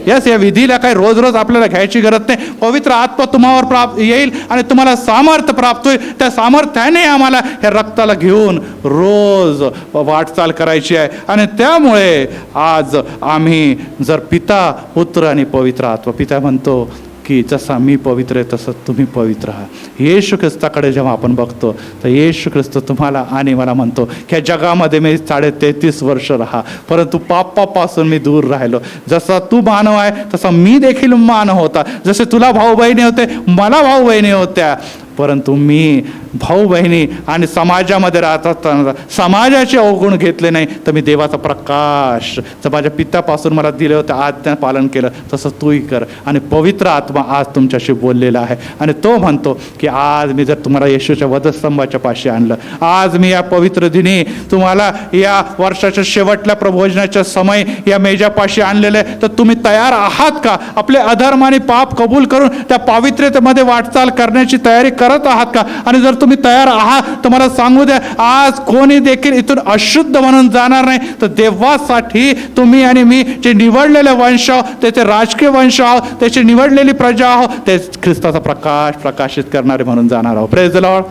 यस, या विधीला काही रोज रोज आपल्याला घ्यायची गरज नाही. पवित्र आत्मा तुम्हावर प्राप्त येईल आणि तुम्हाला सामर्थ्य प्राप्त होईल. त्या सामर्थ्याने आम्हाला या रक्ताला घेऊन रोज वाटचाल करायची आहे. आणि त्यामुळे आज आम्ही जर पिता, पुत्र आणि पवित्र आत्मा, पिता म्हणतो की जसा मी पवित्र आहे तसं तुम्ही पवित्र आहात. येशू ख्रिस्ताकडे जेव्हा आपण बघतो तर येशू ख्रिस्त तुम्हाला आणि मला म्हणतो की या जगामध्ये मी 33.5 वर्ष राहा, परंतु पापापासून मी दूर राहिलो. जसा तू मानव आहे तसा मी देखील मानव होता. जसे तुला भाऊ बहिणी होते, मला भाऊ बहिणी होत्या, परंतु मी भाऊ बहिणी आणि समाजामध्ये राहत असताना समाजाचे अवगुण घेतले नाही तर मी देवाचा प्रकाश जर माझ्या पित्यापासून मला दिले होते आज्ञा पालन केलं तसं तूही कर. आणि पवित्र आत्मा आज तुमच्याशी बोललेला आहे आणि तो म्हणतो की आज मी जर तुम्हाला येशूच्या वधस्तंभाच्या पाशी आणलं, आज मी या पवित्र दिनी तुम्हाला या वर्षाच्या शेवटल्या प्रभोजनाच्या समय या मेजापाशी आणलेले, तर तुम्ही तयार आहात का? आपले अधर्म आणि पाप कबूल करून त्या पावित्र्यतेमध्ये वाटचाल करण्याची तयारी करत आहात का? आणि जर तुम्ही तयार आहात तर मला सांगू द्या, आज कोणी देखील इथून अशुद्ध म्हणून जाणार नाही. तर देवासाठी तुम्ही आणि मी जे निवडलेले वंश आहोत, त्याचे राजकीय वंश आहोत, त्याची निवडलेली प्रजा आहोत, ते ख्रिस्ताचा प्रकाश प्रकाशित करणारे म्हणून जाणार आहोत. Praise the Lord.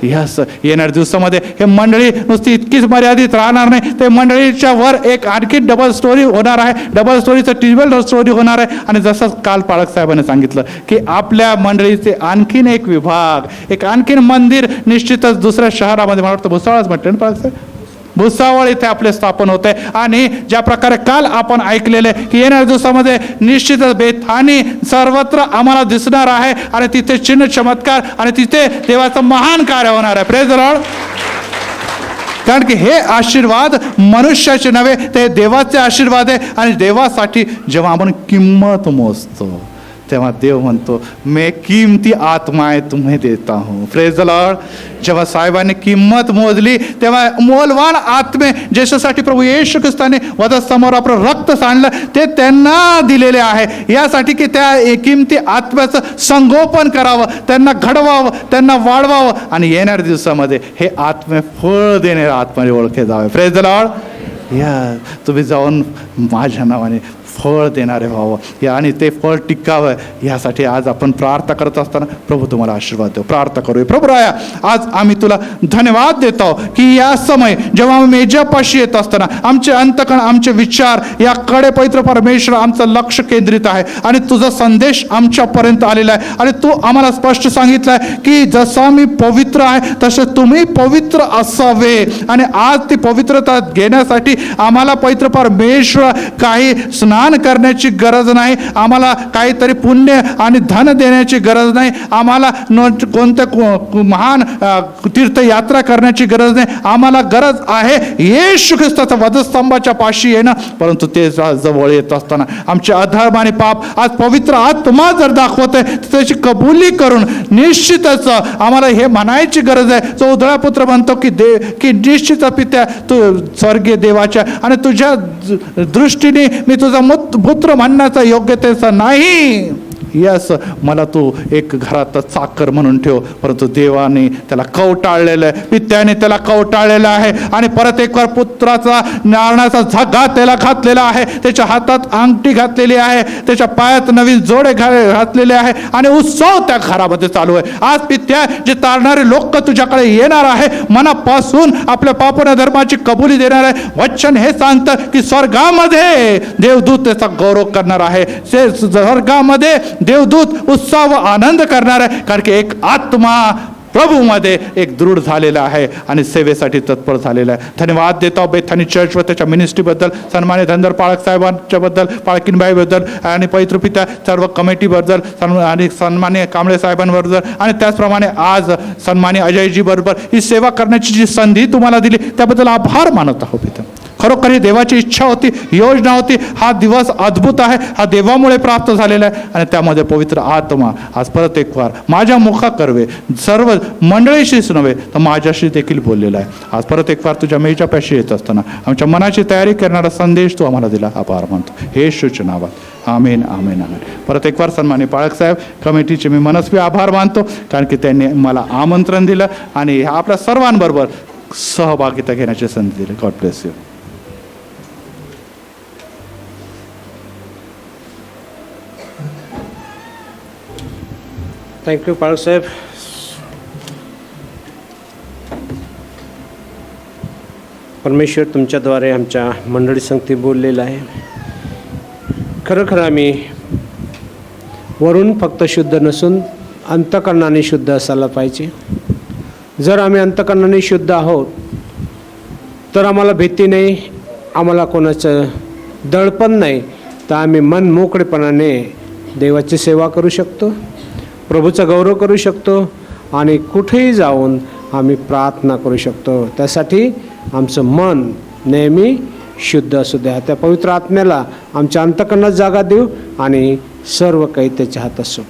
यस, येणाऱ्या दिवसामध्ये हे मंडळी नुसती इतकीच मर्यादित राहणार नाही, ते मंडळीच्या वर एक आणखी डबल स्टोरी होणार आहे. डबल स्टोरीचं टिबल स्टोरी होणार आहे. आणि जसं काल पाळक साहेबांनी सांगितलं की आपल्या मंडळीचे आणखीन एक विभाग, एक आणखीन मंदिर निश्चितच दुसऱ्या शहरामध्ये, मला वाटतं भुसावळच म्हटलं ना पाळक साहेब, भुसावळ इथे आपले स्थापन होते. आणि ज्या प्रकारे काल आपण ऐकलेले की येणाऱ्या दिवसामध्ये निश्चितच बेथानी सर्वत्र आम्हाला दिसणार आहे आणि तिथे चिन्ह चमत्कार आणि तिथे देवाचं महान कार्य होणार आहे. Praise the Lord. कारण की हे आशीर्वाद मनुष्याचे नव्हे, ते देवाचे आशीर्वाद आहे. आणि देवासाठी जेव्हा आपण किंमत मोजतो तेव्हा देव म्हणतो मैं कीमती आत्माएं तुम्हें देता हूँ. Praise the Lord. जेव्हा साहेबांनी किंमत मोजली तेव्हा मोलवान आत्मे ज्याच्यासाठी प्रभू येशू ख्रिस्ताने वधस्तंभावर आपलं रक्त सांडलं ते त्यांना दिलेले आहे, यासाठी की त्या किमती आत्म्याचं संगोपन करावं, त्यांना घडवावं, त्यांना वाढवावं आणि येणाऱ्या दिवसामध्ये हे आत्मे फळ देणारे आत्म्याने ओळखे जावे. Praise the Lord. या तुम्ही जाऊन माझ्या नावाने फळ देणारे व्हावं आणि ते फळ टिकावं यासाठी आज आपण प्रार्थना करत असताना प्रभू तुम्हाला आशीर्वाद देऊ. प्रार्थना करूया. प्रभू राया, आज आम्ही तुला धन्यवाद देतो की या समय जेव्हा आम्ही मेजापाशी येत असताना आमचे अंतकण, आमचे विचार याकडे पवित्र परमेश्वर आमचं लक्ष केंद्रित आहे आणि तुझा संदेश आमच्यापर्यंत आलेला आहे आणि तू आम्हाला स्पष्ट सांगितलं आहे की जसा मी पवित्र आहे तसे तुम्ही पवित्र असावे. आणि आज ती पवित्रता घेण्यासाठी आम्हाला पवित्र परमेश्वर काही स्नान करण्याची गरज नाही, आम्हाला काहीतरी पुण्य आणि धन देण्याची गरज नाही, आम्हाला कोणत्या महान तीर्थयात्रा करण्याची गरज नाही. आम्हाला गरज आहे येशू ख्रिस्ताच्या वधस्तंभाच्या पाशी येणं. परंतु ते जवळ येत असताना आमचे अधर्म आणि पाप आज पवित्र आत्मा जर दाखवते त्याची कबुली करून निश्चितच आम्हाला हे म्हणायची गरज आहे. जो उधळा पुत्र म्हणतो की निश्चित पित्या तू स्वर्गीय देवाच्या आणि तुझ्या दृष्टीने मी तुझा पुत्र म्हणण्याचा योग्यतेचा नाही. यस, मला तू एक घरात चाकर म्हणून ठेव. परंतु देवाने त्याला कवटाळलेलं आहे, पित्याने त्याला कवटाळलेलं आहे आणि परत एक वार पुत्राचा नारणाचा झगा त्याला घातलेला आहे, त्याच्या हातात अंगठी घातलेली आहे, त्याच्या पायात नवीन जोडे घातलेले आहे आणि उत्सव त्या घरामध्ये चालू आहे. आज पित्या जे तारणारे लोक तुझ्याकडे येणार आहे, मनापासून आपल्या पापन धर्माची कबुली देणार आहे. वचन हे सांगतं की स्वर्गामध्ये देवदूत त्याचा गौरव करणार आहे, स्वर्गामध्ये देवदूत उत्साह व आनंद करणार आहे. कारण की एक आत्मा प्रभूमध्ये एक दृढ झालेला आहे आणि सेवेसाठी तत्पर झालेला आहे. धन्यवाद देतो बेथानी चर्च व त्याच्या मिनिस्ट्रीबद्दल, सन्मान्य धनंजय पाळक साहेबांच्या बद्दल, पाळकीनबाईबद्दल आणि पवित्र पिता सर्व कमिटीबद्दल आणि सन्मान्य कांबळे साहेबांबद्दल आणि त्याचप्रमाणे आज सन्मान्य अजयजी बरोबर ही सेवा करण्याची जी संधी तुम्हाला दिली त्याबद्दल आभार मानत आहोत. पिता, खरोखर ही देवाची इच्छा होती, योजना होती. हा दिवस अद्भुत आहे, हा देवामुळे प्राप्त झालेला आहे आणि त्यामध्ये पवित्र आत्मा आज परत एक वार माझ्या मुखा करवे, सर्व मंडळीशीच नव्हे तर माझ्याशी देखील बोललेला आहे. आज परत एक वार तुझ्या मेच्या पाशी येत असताना आमच्या मनाची तयारी करणारा संदेश तू आम्हाला दिला. आभार मानतो येशूच्या नावात. आमेन, आमेन, आमेन. परत एक वार सन्मान्य पाळक साहेब कमिटीचे मी मनस्वी आभार मानतो कारण की त्यांनी मला आमंत्रण दिलं आणि आपल्या सर्वांबरोबर सहभागिता घेण्याची संधी दिली. God bless you. थँक्यू पाळक साहेब. परमेश्वर तुमच्याद्वारे आमच्या मंडळी संगती बोललेलं आहे. खरोखर आम्ही वरून फक्त शुद्ध नसून अंतकरणाने शुद्ध असायला पाहिजे. जर आम्ही अंतकरणाने शुद्ध आहोत तर आम्हाला भीती नाही, आम्हाला कोणाचं दडपण नाही, तर आम्ही मन मोकळेपणाने देवाची सेवा करू शकतो, प्रभूचा गौरव करू शकतो आणि कुठेही जाऊन आम्ही प्रार्थना करू शकतो. त्यासाठी आमचं मन नेहमी शुद्ध असू द्या. त्या पवित्र आत्म्याला आमच्या अंतकरणात जागा देऊ आणि सर्व काही त्याच्या हातात असो.